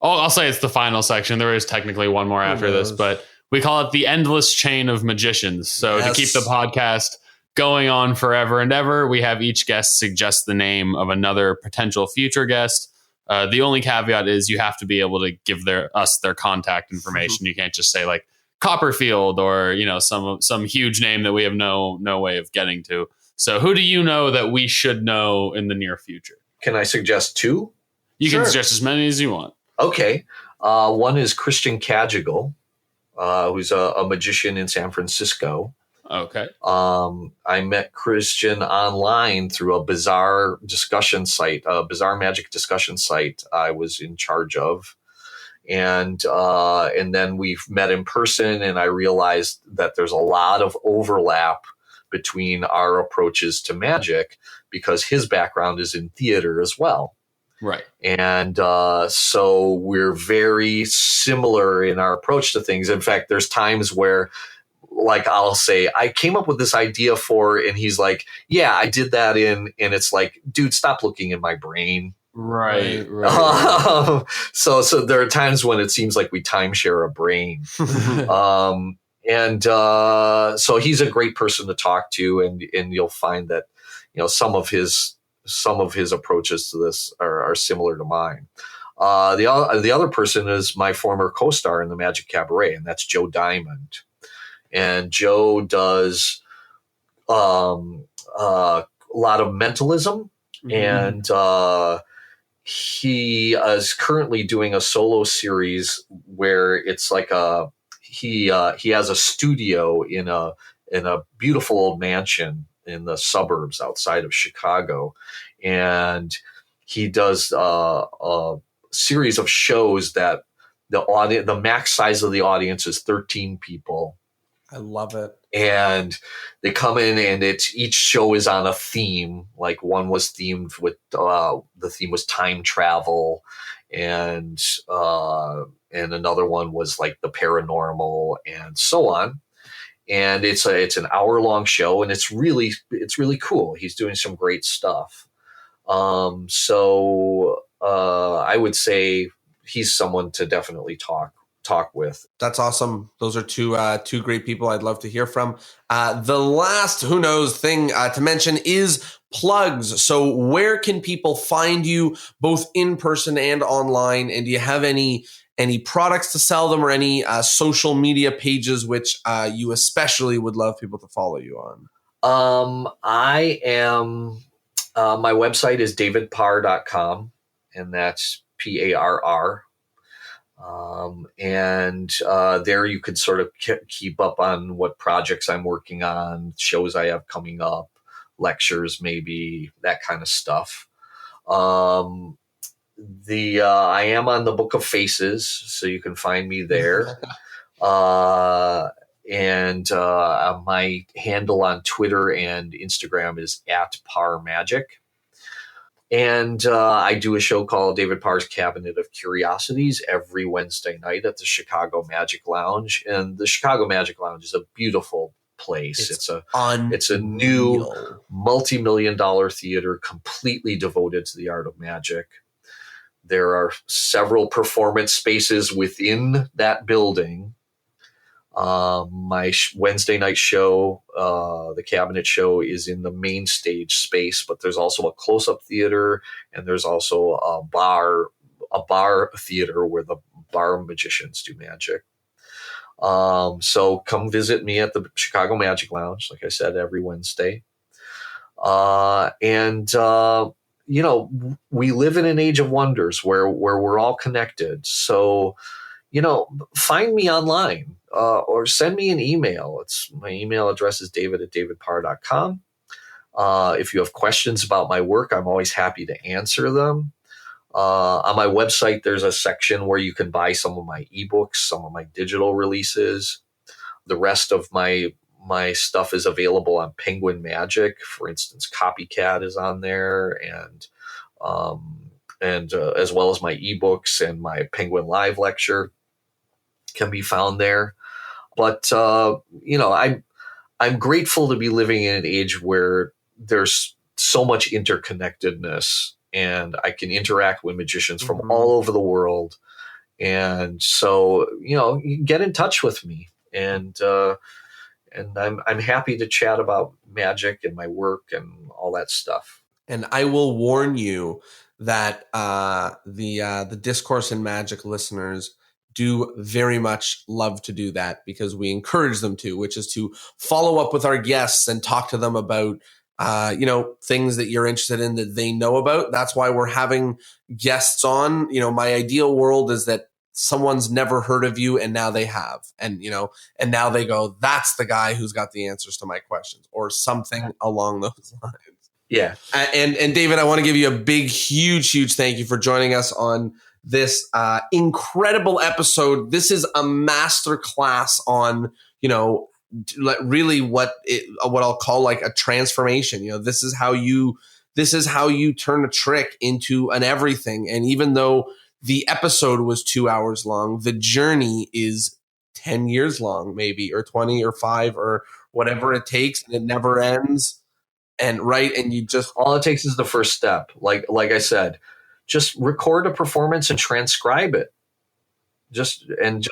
I'll say it's the final section. There is technically one more after this, but we call it the endless chain of magicians. So to keep the podcast going on forever and ever, we have each guest suggest the name of another potential future guest. The only caveat is you have to be able to give us their contact information. You can't just say like Copperfield or, you know, some huge name that we have no way of getting to. So who do you know that we should know in the near future? Can I suggest two? You can suggest as many as you want. Okay. One is Christian Cagigal, who's a magician in San Francisco. Okay. I met Christian online through a bizarre discussion site, a bizarre magic discussion site I was in charge of. And then we've met in person, and I realized that there's a lot of overlap between our approaches to magic because his background is in theater as well. Right. And so we're very similar in our approach to things. In fact, there's times where, like, I'll say, I came up with this idea for, and he's like, yeah, I did that and it's like, dude, stop looking in my brain. Right. So there are times when it seems like we timeshare a brain. So he's a great person to talk to, and you'll find that, you know, some of his approaches to this are similar to mine. The other person is my former co-star in the Magic Cabaret, and that's Joe Diamond. And Joe does a lot of mentalism, and he is currently doing a solo series where it's like he has a studio in a beautiful old mansion in the suburbs outside of Chicago, and he does a series of shows that the max size of the audience is 13 people. I love it. And they come in, and each show is on a theme. Like one was themed with the theme was time travel, and another one was like the paranormal, and so on. And it's an hour-long show, and it's really cool. He's doing some great stuff. So I would say he's someone to definitely talk with. That's awesome. Those are two great people I'd love to hear from. The last who knows thing to mention is plugs. So where can people find you both in person and online? And do you have any products to sell them, or any social media pages which you especially would love people to follow you on? I am my website is davidparr.com, and that's Parr. And there you could sort of keep up on what projects I'm working on, shows I have coming up, lectures, maybe that kind of stuff. I am on the Book of Faces, so you can find me there. And my handle on Twitter and Instagram is @ParrMagic. And I do a show called David Parr's Cabinet of Curiosities every Wednesday night at the Chicago Magic Lounge. And the Chicago Magic Lounge is a beautiful place. It's a new multi-million-dollar theater completely devoted to the art of magic. There are several performance spaces within that building. My Wednesday night show, the cabinet show, is in the main stage space, but there's also a close-up theater, and there's also a bar theater where the bar magicians do magic. So come visit me at the Chicago Magic Lounge, like I said, every Wednesday. You know, we live in an age of wonders where we're all connected. So, you know, find me online. Or send me an email. My email address is david@davidparr.com. If you have questions about my work, I'm always happy to answer them. On my website, there's a section where you can buy some of my ebooks, some of my digital releases. The rest of my stuff is available on Penguin Magic. For instance, Copycat is on there, and as well as my ebooks and my Penguin Live lecture can be found there. But, you know, I'm grateful to be living in an age where there's so much interconnectedness, and I can interact with magicians from all over the world. And so, you get in touch with me, and I'm happy to chat about magic and my work and all that stuff. And I will warn you that the Discourse in Magic listeners do very much love to do that, because we encourage them to, which is to follow up with our guests and talk to them about things that you're interested in that they know about. That's why we're having guests on. My ideal world is that someone's never heard of you and now they have, and now they go, that's the guy who's got the answers to my questions, or something along those lines. Yeah. And David, I want to give you a big, huge thank you for joining us on this incredible episode. This is a master class on, really what I'll call like a transformation. This is how you turn a trick into an everything. And even though the episode was 2 hours long, the journey is 10 years long, maybe, or 20 or 5 or whatever it takes, and it never ends. And you just, all it takes is the first step. Like I said, just record a performance and transcribe it. Just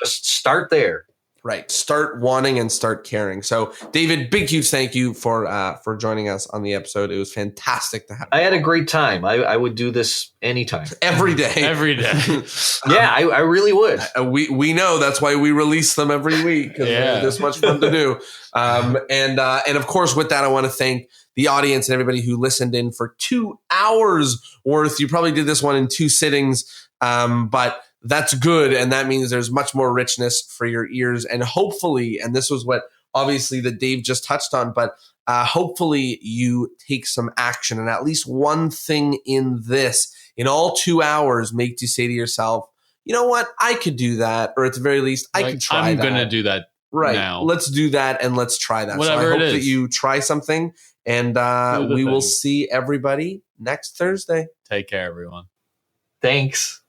start there. Right. Start wanting and start caring. So, David, big, huge thank you for joining us on the episode. It was fantastic to have you. I had a great time. I would do this anytime. Every day. Every day. Yeah, I really would. We know that's why we release them every week, because they're this much fun to do. And of course, with that, I want to thank the audience and everybody who listened in for 2 hours worth. You probably did this one in 2 sittings, but that's good. And that means there's much more richness for your ears. And hopefully, and this was what obviously that Dave just touched on, but hopefully you take some action, and at least one thing in this, in all 2 hours, make you say to yourself, you know what, I could do that. Or at the very least, I could try I'm that. going to do that now. Let's do that, and let's try that. Whatever so I hope it is. that you try something, and we will see everybody next Thursday. Take care, everyone. Thanks.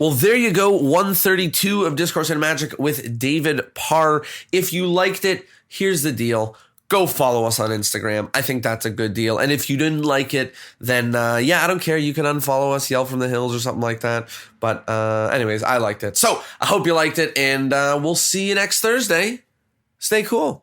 Well, there you go. 132 of Discourse in Magic with David Parr. If you liked it, here's the deal. Go follow us on Instagram. I think that's a good deal. And if you didn't like it, then I don't care. You can unfollow us, yell from the hills or something like that. But anyways, I liked it. So I hope you liked it, and we'll see you next Thursday. Stay cool.